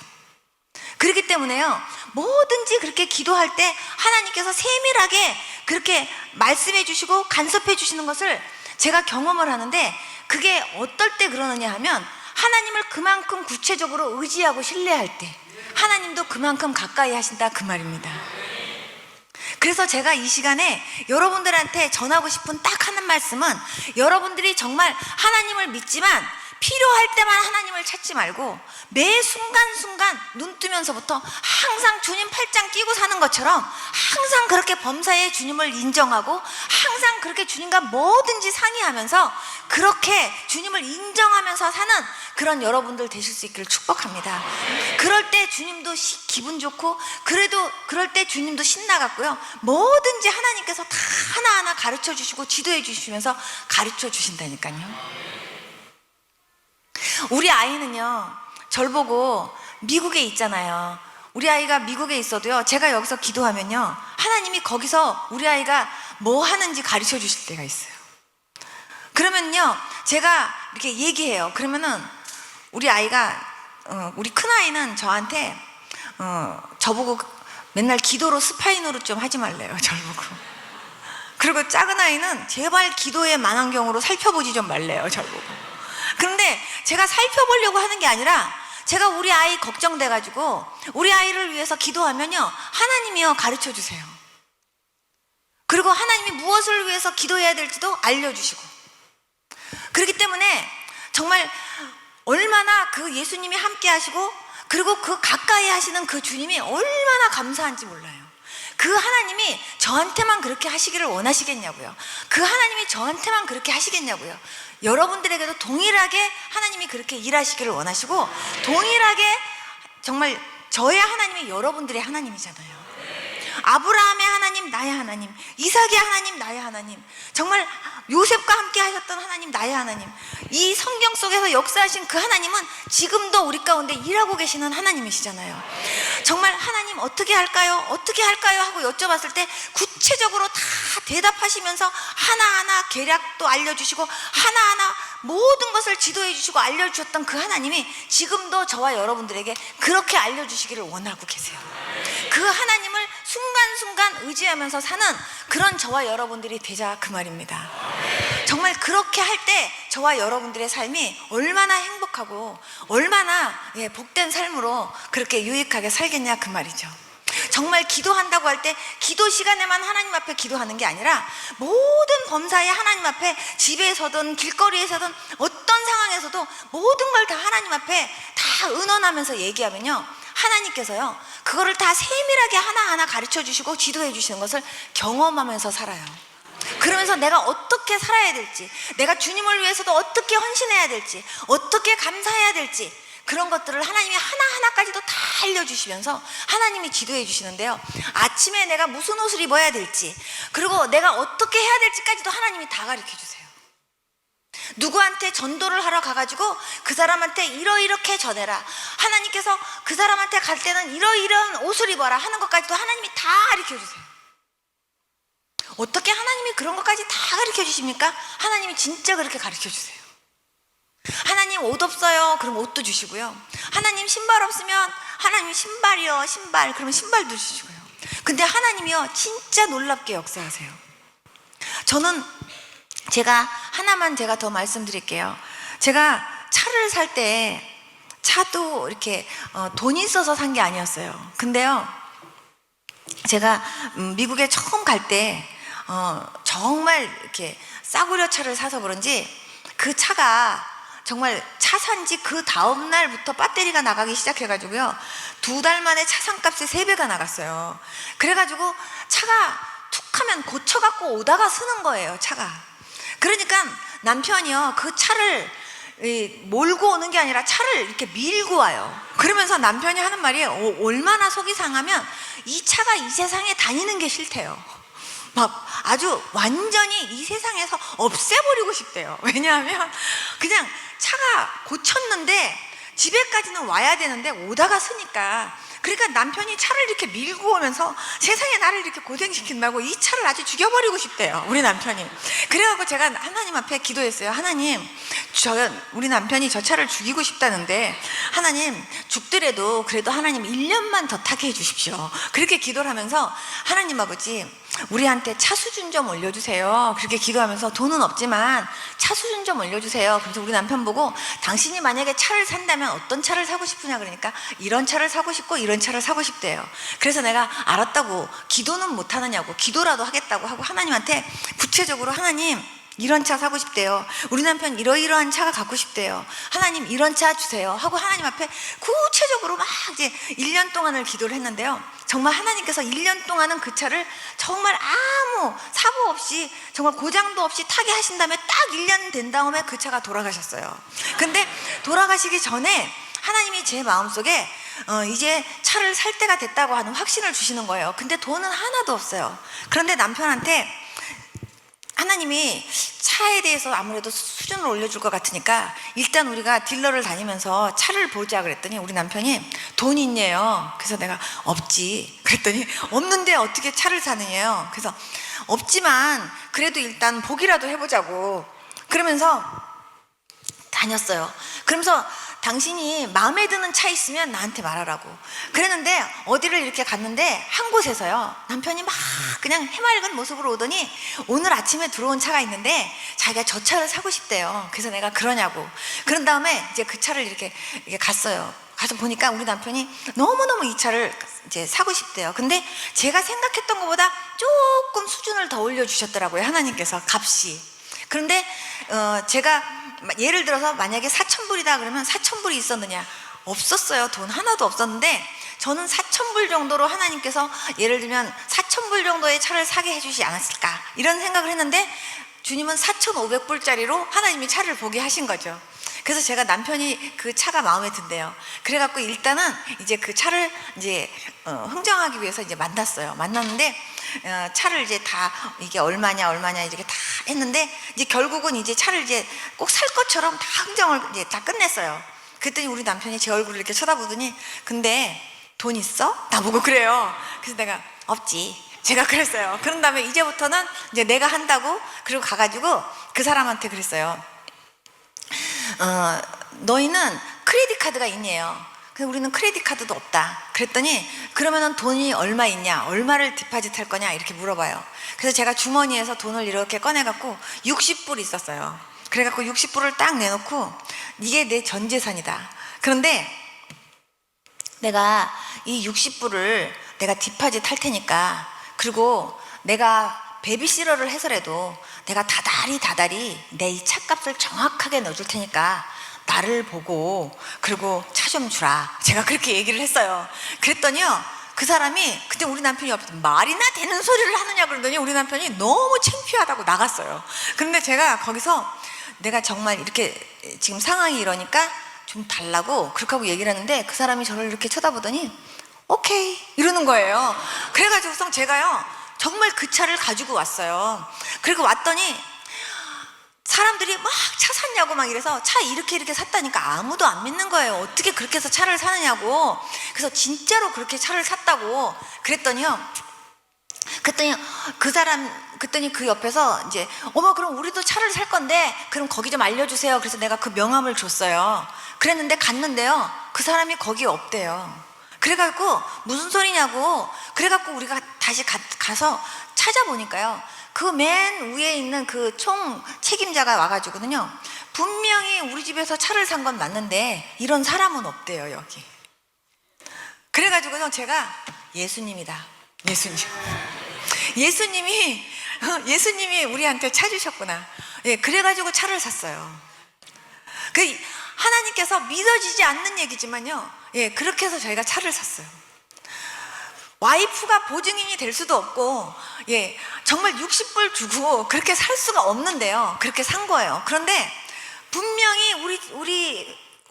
S1: 그렇기 때문에요, 뭐든지 그렇게 기도할 때 하나님께서 세밀하게 그렇게 말씀해 주시고 간섭해 주시는 것을 제가 경험을 하는데, 그게 어떨 때 그러느냐 하면, 하나님을 그만큼 구체적으로 의지하고 신뢰할 때 하나님도 그만큼 가까이 하신다, 그 말입니다. 그래서 제가 이 시간에 여러분들한테 전하고 싶은 딱 하는 말씀은, 여러분들이 정말 하나님을 믿지만 필요할 때만 하나님을 찾지 말고 매 순간순간 눈 뜨면서부터 항상 주님 팔짱 끼고 사는 것처럼 항상 그렇게 범사에 주님을 인정하고 항상 그렇게 주님과 뭐든지 상의하면서 그렇게 주님을 인정하면서 사는 그런 여러분들 되실 수 있기를 축복합니다. 그럴 때 주님도 기분 좋고, 그래도 그럴 때 주님도 신나갔고요, 뭐든지 하나님께서 다 하나하나 가르쳐 주시고 지도해 주시면서 가르쳐 주신다니까요. 우리 아이는요, 절 보고 미국에 있잖아요. 우리 아이가 미국에 있어도요, 제가 여기서 기도하면요, 하나님이 거기서 우리 아이가 뭐 하는지 가르쳐 주실 때가 있어요. 그러면요, 제가 이렇게 얘기해요. 그러면은 우리 아이가 우리 큰아이는 저한테 저보고 맨날 기도로 스파인으로 좀 하지 말래요, 절 보고. 그리고 작은 아이는 제발 기도의 망원경으로 살펴보지 좀 말래요, 절 보고. 그런데 제가 살펴보려고 하는 게 아니라, 제가 우리 아이 걱정돼가지고 우리 아이를 위해서 기도하면요, 하나님이요 가르쳐 주세요. 그리고 하나님이 무엇을 위해서 기도해야 될지도 알려주시고. 그렇기 때문에 정말 얼마나 그 예수님이 함께 하시고, 그리고 그 가까이 하시는 그 주님이 얼마나 감사한지 몰라요. 그 하나님이 저한테만 그렇게 하시기를 원하시겠냐고요. 그 하나님이 저한테만 그렇게 하시겠냐고요. 여러분들에게도 동일하게 하나님이 그렇게 일하시기를 원하시고, 동일하게 정말 저의 하나님이 여러분들의 하나님이잖아요. 아브라함의 하나님 나의 하나님, 이삭의 하나님 나의 하나님, 정말 요셉과 함께 하셨던 하나님 나의 하나님, 이 성경 속에서 역사하신 그 하나님은 지금도 우리 가운데 일하고 계시는 하나님이시잖아요. 정말 하나님 어떻게 할까요? 어떻게 할까요? 하고 여쭤봤을 때 구체적으로 다 대답하시면서 하나하나 계략도 알려주시고 하나하나 모든 것을 지도해 주시고 알려주셨던 그 하나님이 지금도 저와 여러분들에게 그렇게 알려주시기를 원하고 계세요. 그 하나님을 순간순간 의지하면서 사는 그런 저와 여러분들이 되자, 그 말입니다. 정말 그렇게 할 때 저와 여러분들의 삶이 얼마나 행복하고 얼마나 복된 삶으로 그렇게 유익하게 살겠냐, 그 말이죠. 정말 기도한다고 할 때 기도 시간에만 하나님 앞에 기도하는 게 아니라 모든 범사에 하나님 앞에, 집에서든 길거리에서든 어떤 상황에서도 모든 걸 다 하나님 앞에 다 은언하면서 얘기하면요, 하나님께서요 그거를 다 세밀하게 하나하나 가르쳐 주시고 지도해 주시는 것을 경험하면서 살아요. 그러면서 내가 어떻게 살아야 될지, 내가 주님을 위해서도 어떻게 헌신해야 될지, 어떻게 감사해야 될지, 그런 것들을 하나님이 하나하나까지도 다 알려주시면서 하나님이 지도해 주시는데요, 아침에 내가 무슨 옷을 입어야 될지, 그리고 내가 어떻게 해야 될지까지도 하나님이 다 가르쳐 주세요. 누구한테 전도를 하러 가가지고 그 사람한테 이렇게 전해라, 하나님께서 그 사람한테 갈 때는 이런 옷을 입어라 하는 것까지도 하나님이 다 가르쳐 주세요. 어떻게 하나님이 그런 것까지 다 가르쳐 주십니까? 하나님이 진짜 그렇게 가르쳐 주세요. 하나님 옷 없어요? 그럼 옷도 주시고요. 하나님 신발 없으면 하나님 신발이요, 신발, 그러면 신발도 주시고요. 근데 하나님이요 진짜 놀랍게 역사하세요. 저는 하나만 제가 더 말씀드릴게요. 제가 차를 살 때 차도 이렇게 돈이 있어서 산 게 아니었어요. 근데요 제가 미국에 처음 갈 때 정말 이렇게 싸구려 차를 사서 그런지 그 차가 정말 차 산지 그 다음 날부터 배터리가 나가기 시작해가지고요 2달 만에 차상값이 3배가 나갔어요. 그래가지고 차가 툭 하면 고쳐갖고 오다가 쓰는 거예요, 차가. 그러니까 남편이요 그 차를 몰고 오는 게 아니라 차를 이렇게 밀고 와요. 그러면서 남편이 하는 말이 얼마나 속이 상하면 이 차가 이 세상에 다니는 게 싫대요. 막 아주 완전히 이 세상에서 없애버리고 싶대요. 왜냐하면 그냥 차가 고쳤는데 집에까지는 와야 되는데 오다가 쓰니까. 그러니까 남편이 차를 이렇게 밀고 오면서 세상에 나를 이렇게 고생시킨다고 이 차를 아주 죽여버리고 싶대요, 우리 남편이. 그래갖고 제가 하나님 앞에 기도했어요. 하나님, 우리 남편이 저 차를 죽이고 싶다는데 하나님 죽더라도 그래도 하나님 1년만 더 타게 해주십시오. 그렇게 기도를 하면서 하나님 아버지 우리한테 차 수준 좀 올려주세요. 그렇게 기도하면서 돈은 없지만 차 수준 좀 올려주세요. 그래서 우리 남편 보고 당신이 만약에 차를 산다면 어떤 차를 사고 싶으냐 그러니까 이런 차를 사고 싶고 이런 차를 사고 싶대요. 그래서 내가 알았다고, 기도는 못하느냐고, 기도라도 하겠다고 하고 하나님한테 구체적으로 하나님 이런 차 사고 싶대요. 우리 남편 이러이러한 차가 갖고 싶대요. 하나님 이런 차 주세요 하고 하나님 앞에 구체적으로 막 이제 1년 동안을 기도를 했는데요, 정말 하나님께서 1년 동안은 그 차를 정말 아무 사고 없이 정말 고장도 없이 타게 하신 다음에 딱 1년 된 다음에 그 차가 돌아가셨어요. 근데 돌아가시기 전에 하나님이 제 마음속에 이제 차를 살 때가 됐다고 하는 확신을 주시는 거예요. 근데 돈은 하나도 없어요. 그런데 남편한테 하나님이 차에 대해서 아무래도 수준을 올려줄 것 같으니까 일단 우리가 딜러를 다니면서 차를 보자 그랬더니 우리 남편이 돈 있냐요. 그래서 내가 없지 그랬더니 없는데 어떻게 차를 사느냐요. 그래서 없지만 그래도 일단 보기라도 해보자고 그러면서 다녔어요. 그러면서 당신이 마음에 드는 차 있으면 나한테 말하라고 그랬는데 어디를 이렇게 갔는데 한 곳에서요 남편이 막 그냥 해맑은 모습으로 오더니 오늘 아침에 들어온 차가 있는데 자기가 저 차를 사고 싶대요. 그래서 내가 그러냐고. 그런 다음에 이제 그 차를 이렇게 갔어요. 가서 보니까 우리 남편이 너무너무 이 차를 이제 사고 싶대요. 근데 제가 생각했던 것보다 조금 수준을 더 올려주셨더라고요, 하나님께서 값이. 그런데 제가 예를 들어서 만약에 4,000불이다 그러면 4,000불이 있었느냐? 없었어요. 돈 하나도 없었는데 저는 4,000불 정도로 하나님께서 예를 들면 4,000불 정도의 차를 사게 해주지 않았을까 이런 생각을 했는데 주님은 4,500불짜리로 하나님이 차를 보게 하신 거죠. 그래서 제가 남편이 그 차가 마음에 든대요. 그래갖고 일단은 이제 그 차를 이제 흥정하기 위해서 이제 만났어요. 만났는데 차를 이제 다 이게 얼마냐 이렇게 다 했는데 이제 결국은 이제 차를 이제 꼭 살 것처럼 다 흥정을 이제 다 끝냈어요. 그랬더니 우리 남편이 제 얼굴을 이렇게 쳐다보더니 근데 돈 있어? 나보고 그래요. 그래서 내가 없지. 제가 그랬어요. 그런 다음에 이제부터는 이제 내가 한다고 그리고 가가지고 그 사람한테 그랬어요. 너희는 크레딧 카드가 있냐요. 그래서 우리는 크레딧 카드도 없다. 그랬더니 그러면은 돈이 얼마 있냐, 얼마를 디파짓 할 거냐 이렇게 물어봐요. 그래서 제가 주머니에서 돈을 이렇게 꺼내갖고 60불 있었어요. 그래갖고 60불을 딱 내놓고 이게 내 전 재산이다. 그런데 내가 이 60불을 내가 디파짓 할 테니까 그리고 내가 베비시러를 해서라도 내가 다달이 내 이 차값을 정확하게 넣어줄 테니까 나를 보고 그리고 차 좀 주라. 제가 그렇게 얘기를 했어요. 그랬더니요 그 사람이 그때 우리 남편이 옆에서 말이나 되는 소리를 하느냐 그러더니 우리 남편이 너무 창피하다고 나갔어요. 그런데 제가 거기서 내가 정말 이렇게 지금 상황이 이러니까 좀 달라고 그렇게 하고 얘기를 했는데 그 사람이 저를 이렇게 쳐다보더니 오케이 이러는 거예요. 그래가지고서 제가요 정말 그 차를 가지고 왔어요. 그리고 왔더니 사람들이 막 차 샀냐고 막 이래서 차 이렇게 샀다니까 아무도 안 믿는 거예요. 어떻게 그렇게 해서 차를 사느냐고. 그래서 진짜로 그렇게 차를 샀다고 그랬더니요. 그랬더니 그 옆에서 이제 어머 그럼 우리도 차를 살 건데 그럼 거기 좀 알려주세요. 그래서 내가 그 명함을 줬어요. 그랬는데 갔는데요. 그 사람이 거기 없대요. 그래갖고 무슨 소리냐고. 그래갖고 우리가 다시 가서 찾아보니까요. 그 맨 위에 있는 그 총 책임자가 와가지고는요. 분명히 우리 집에서 차를 산 건 맞는데 이런 사람은 없대요 여기. 그래가지고는 제가 예수님이다. 예수님이 우리한테 차 주셨구나. 예, 그래가지고 차를 샀어요. 그 하나님께서 믿어지지 않는 얘기지만요. 예, 그렇게 해서 저희가 차를 샀어요. 와이프가 보증인이 될 수도 없고, 예, 정말 60불 주고 그렇게 살 수가 없는데요. 그렇게 산 거예요. 그런데 분명히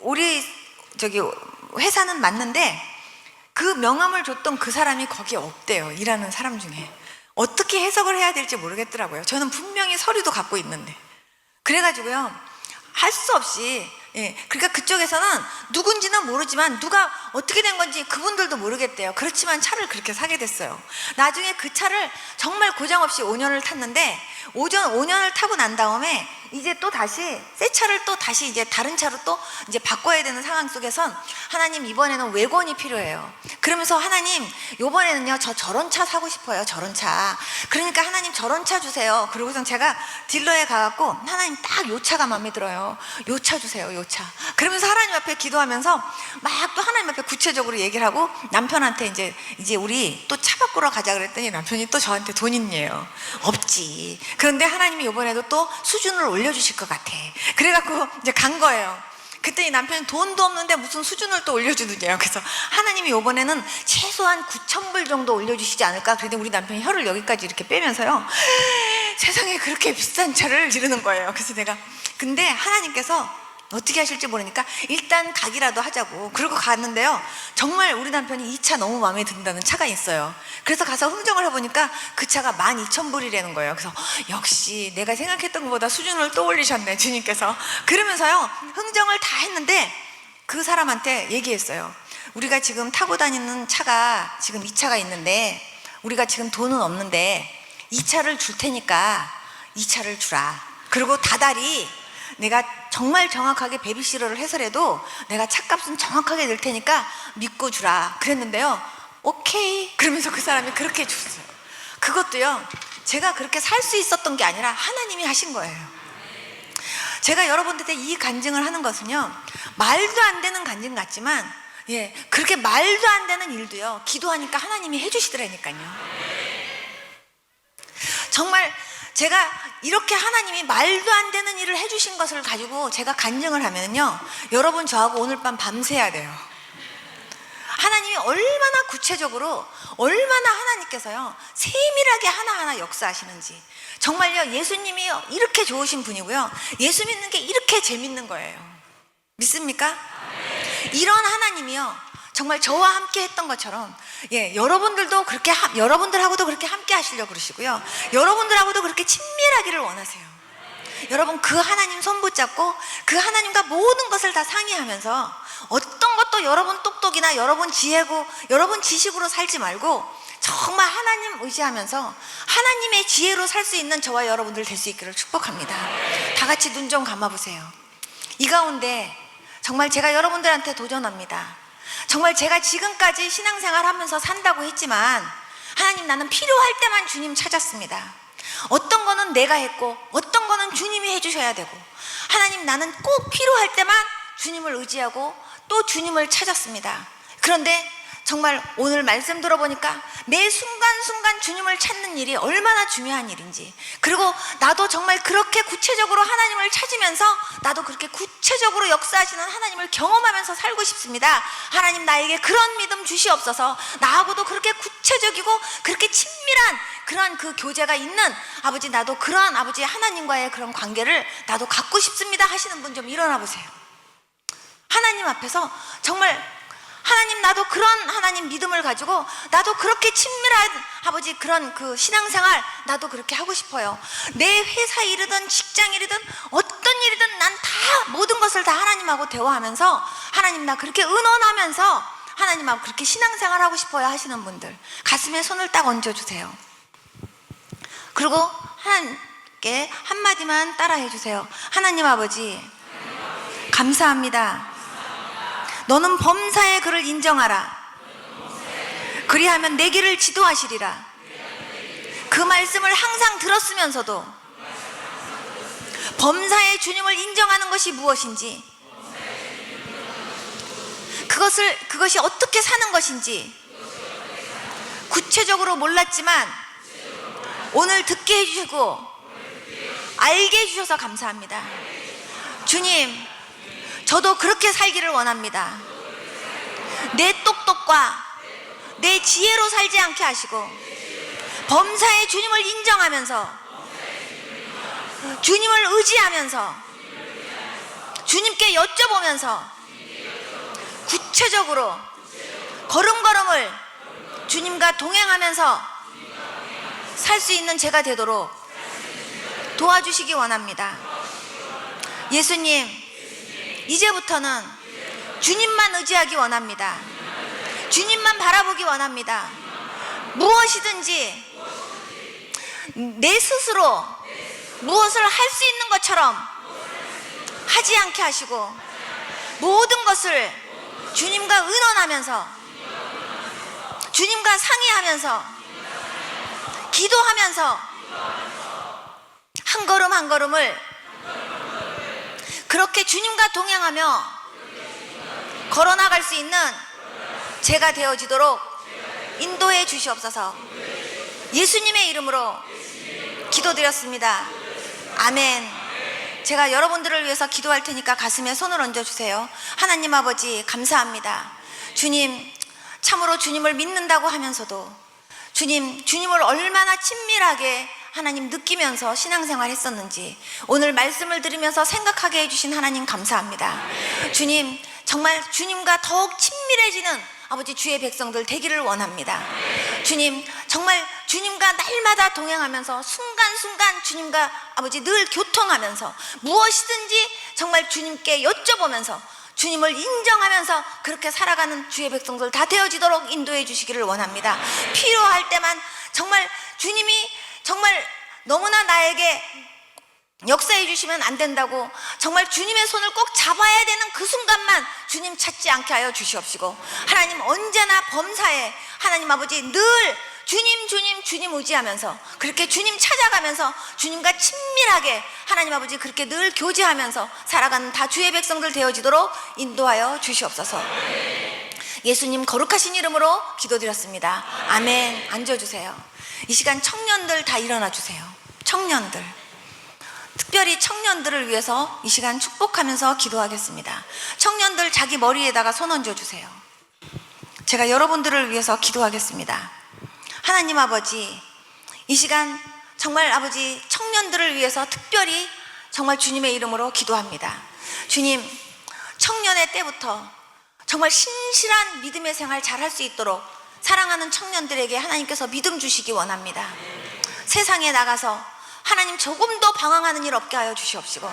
S1: 우리 저기 회사는 맞는데 그 명함을 줬던 그 사람이 거기 없대요. 일하는 사람 중에. 어떻게 해석을 해야 될지 모르겠더라고요. 저는 분명히 서류도 갖고 있는데. 그래가지고요. 할 수 없이, 예, 그러니까 그쪽에서는 누군지는 모르지만 누가 어떻게 된 건지 그분들도 모르겠대요. 그렇지만 차를 그렇게 사게 됐어요. 나중에 그 차를 정말 고장 없이 5년을 탔는데 5년을 타고 난 다음에 이제 또 다시 새 차를 또 다시 이제 다른 차로 또 이제 바꿔야 되는 상황 속에선 하나님 이번에는 외권이 필요해요. 그러면서 하나님 이번에는요 저 저런 차 사고 싶어요. 저런 차. 그러니까 하나님 저런 차 주세요. 그러고선 제가 딜러에 가갖고 하나님 딱 요 차가 마음에 들어요. 요 차 주세요. 요 차. 그러면서 하나님 앞에 기도하면서 막 또 하나님 앞에 구체적으로 얘기를 하고 남편한테 이제 우리 또 차 바꾸러 가자 그랬더니 남편이 또 저한테 돈 있네요. 없지. 그런데 하나님이 이번에도 또 수준을 올려주실 것 같아. 그래갖고 이제 간 거예요. 그랬더니 남편이 돈도 없는데 무슨 수준을 또 올려주느냐요. 그래서 하나님이 이번에는 최소한 9,000불 정도 올려주시지 않을까. 그랬더니 우리 남편이 혀를 여기까지 이렇게 빼면서요. 세상에 그렇게 비싼 차를 이러는 거예요. 그래서 내가 근데 하나님께서 어떻게 하실지 모르니까 일단 가기라도 하자고 그러고 갔는데요. 정말 우리 남편이 이 차 너무 마음에 든다는 차가 있어요. 그래서 가서 흥정을 해보니까 그 차가 12,000불이라는 거예요. 그래서 역시 내가 생각했던 것보다 수준을 또 올리셨네 주님께서. 그러면서요 흥정을 다 했는데 그 사람한테 얘기했어요. 우리가 지금 타고 다니는 차가 지금 이 차가 있는데 우리가 지금 돈은 없는데 이 차를 줄 테니까 이 차를 주라. 그리고 다달이 내가 정말 정확하게 베비시러를 해서라도 내가 차값은 정확하게 낼 테니까 믿고 주라 그랬는데요. 오케이 그러면서 그 사람이 그렇게 줬어요. 그것도요 제가 그렇게 살 수 있었던 게 아니라 하나님이 하신 거예요. 제가 여러분들한테 이 간증을 하는 것은요 말도 안 되는 간증 같지만 예, 그렇게 말도 안 되는 일도요 기도하니까 하나님이 해주시더라니까요. 정말 제가 이렇게 하나님이 말도 안 되는 일을 해주신 것을 가지고 제가 간증을 하면요 여러분 저하고 오늘 밤 밤새야 돼요. 하나님이 얼마나 구체적으로 얼마나 하나님께서요 세밀하게 하나하나 역사하시는지. 정말요 예수님이 이렇게 좋으신 분이고요 예수 믿는 게 이렇게 재밌는 거예요. 믿습니까? 이런 하나님이요 정말 저와 함께 했던 것처럼 예, 여러분들도 그렇게 여러분들하고도 그렇게 함께 하시려고 그러시고요 여러분들하고도 그렇게 친밀하기를 원하세요. 여러분 그 하나님 손 붙잡고 그 하나님과 모든 것을 다 상의하면서 어떤 것도 여러분 똑똑이나 여러분 지혜고 여러분 지식으로 살지 말고 정말 하나님 의지하면서 하나님의 지혜로 살 수 있는 저와 여러분들 될 수 있기를 축복합니다. 다 같이 눈 좀 감아보세요. 이 가운데 정말 제가 여러분들한테 도전합니다. 정말 제가 지금까지 신앙생활 하면서 산다고 했지만 하나님 나는 필요할 때만 주님 찾았습니다. 어떤 거는 내가 했고 어떤 거는 주님이 해주셔야 되고 하나님 나는 꼭 필요할 때만 주님을 의지하고 또 주님을 찾았습니다. 그런데 정말 오늘 말씀 들어보니까 매 순간순간 주님을 찾는 일이 얼마나 중요한 일인지, 그리고 나도 정말 그렇게 구체적으로 하나님을 찾으면서 나도 그렇게 구체적으로 역사하시는 하나님을 경험하면서 살고 싶습니다. 하나님 나에게 그런 믿음 주시옵소서. 나하고도 그렇게 구체적이고 그렇게 친밀한 그런 그 교제가 있는 아버지, 나도 그러한 아버지 하나님과의 그런 관계를 나도 갖고 싶습니다 하시는 분 좀 일어나 보세요. 하나님 앞에서 정말 하나님 나도 그런 하나님 믿음을 가지고 나도 그렇게 친밀한 아버지 그런 그 신앙생활 나도 그렇게 하고 싶어요. 내 회사 일이든 직장 일이든 어떤 일이든 난 다 모든 것을 다 하나님하고 대화하면서 하나님 나 그렇게 의논하면서 하나님하고 그렇게 신앙생활 하고 싶어요 하시는 분들 가슴에 손을 딱 얹어주세요. 그리고 하나님께 한마디만 따라해 주세요. 하나님 아버지 감사합니다. 너는 범사의 그를 인정하라. 그리하면 내 길을 지도하시리라. 그 말씀을 항상 들었으면서도 범사의 주님을 인정하는 것이 무엇인지, 그것이 어떻게 사는 것인지 구체적으로 몰랐지만 오늘 듣게 해주시고 알게 해주셔서 감사합니다. 주님, 저도 그렇게 살기를 원합니다. 내 똑똑과 내 지혜로 살지 않게 하시고 범사의 주님을 인정하면서 주님을 의지하면서 주님께 여쭤보면서 구체적으로 걸음걸음을 주님과 동행하면서 살 수 있는 제가 되도록 도와주시기 원합니다. 예수님, 이제부터는 주님만 의지하기 원합니다. 주님만 바라보기 원합니다. 무엇이든지 내 스스로 무엇을 할 수 있는 것처럼 하지 않게 하시고 모든 것을 주님과 의논하면서 주님과 상의하면서 기도하면서 한 걸음 한 걸음을 그렇게 주님과 동행하며 걸어나갈 수 있는 제가 되어지도록 인도해 주시옵소서. 예수님의 이름으로 기도드렸습니다. 아멘. 제가 여러분들을 위해서 기도할 테니까 가슴에 손을 얹어주세요. 하나님 아버지 감사합니다. 주님, 참으로 주님을 믿는다고 하면서도 주님을 얼마나 친밀하게 하나님 느끼면서 신앙생활 했었는지 오늘 말씀을 들으면서 생각하게 해주신 하나님 감사합니다. 주님, 정말 주님과 더욱 친밀해지는 아버지 주의 백성들 되기를 원합니다. 주님, 정말 주님과 날마다 동행하면서 순간순간 주님과 아버지 늘 교통하면서 무엇이든지 정말 주님께 여쭤보면서 주님을 인정하면서 그렇게 살아가는 주의 백성들 다 되어지도록 인도해 주시기를 원합니다. 필요할 때만 정말 주님이 정말 너무나 나에게 역사해 주시면 안 된다고 정말 주님의 손을 꼭 잡아야 되는 그 순간만 주님 찾지 않게 하여 주시옵시고 하나님 언제나 범사에 하나님 아버지 늘 주님 의지하면서 그렇게 주님 찾아가면서 주님과 친밀하게 하나님 아버지 그렇게 늘 교제하면서 살아가는 다 주의 백성들 되어지도록 인도하여 주시옵소서. 예수님 거룩하신 이름으로 기도드렸습니다. 아멘. 앉아주세요. 이 시간 청년들 다 일어나 주세요. 청년들, 특별히 청년들을 위해서 이 시간 축복하면서 기도하겠습니다. 청년들 자기 머리에다가 손 얹어주세요. 제가 여러분들을 위해서 기도하겠습니다. 하나님 아버지, 이 시간 정말 아버지 청년들을 위해서 특별히 정말 주님의 이름으로 기도합니다. 주님, 청년의 때부터 정말 신실한 믿음의 생활 잘 할 수 있도록 사랑하는 청년들에게 하나님께서 믿음 주시기 원합니다. 세상에 나가서 하나님 조금도 방황하는 일 없게 하여 주시옵시고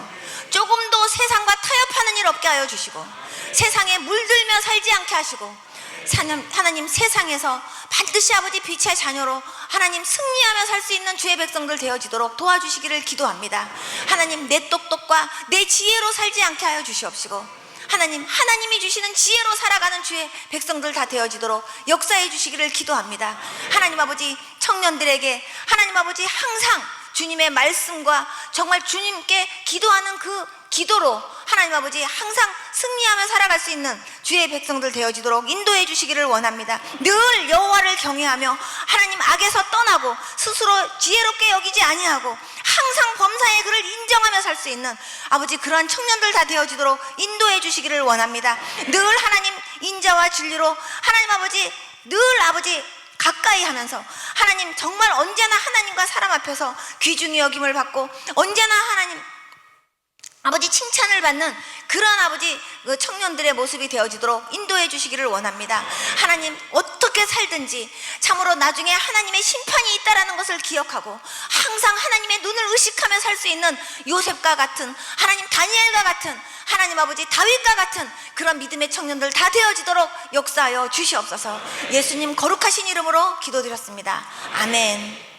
S1: 조금도 세상과 타협하는 일 없게 하여 주시고 세상에 물들며 살지 않게 하시고 하나님 세상에서 반드시 아버지 빛의 자녀로 하나님 승리하며 살 수 있는 주의 백성들 되어지도록 도와주시기를 기도합니다. 하나님 내 똑똑과 내 지혜로 살지 않게 하여 주시옵시고 하나님이 주시는 지혜로 살아가는 주의 백성들 다 되어지도록 역사해 주시기를 기도합니다. 하나님 아버지 청년들에게 하나님 아버지 항상 주님의 말씀과 정말 주님께 기도하는 그 기도로 하나님 아버지 항상 승리하며 살아갈 수 있는 주의 백성들 되어지도록 인도해 주시기를 원합니다. 늘 여호와를 경외하며 하나님 악에서 떠나고 스스로 지혜롭게 여기지 아니하고 항상 범사의 그를 인정하며 살 수 있는 아버지 그러한 청년들 다 되어지도록 인도해 주시기를 원합니다. 늘 하나님 인자와 진리로 하나님 아버지 늘 아버지 가까이 하면서 하나님 정말 언제나 하나님과 사람 앞에서 귀중히 여김을 받고 언제나 하나님
S2: 아버지 칭찬을 받는 그런 아버지 그 청년들의 모습이 되어지도록 인도해 주시기를 원합니다. 하나님, 어떻게 살든지 참으로 나중에 하나님의 심판이 있다라는 것을 기억하고 항상 하나님의 눈을 의식하며 살 수 있는 요셉과 같은, 하나님 다니엘과 같은, 하나님 아버지 다윗과 같은 그런 믿음의 청년들 다 되어지도록 역사하여 주시옵소서. 예수님 거룩하신 이름으로 기도드렸습니다. 아멘.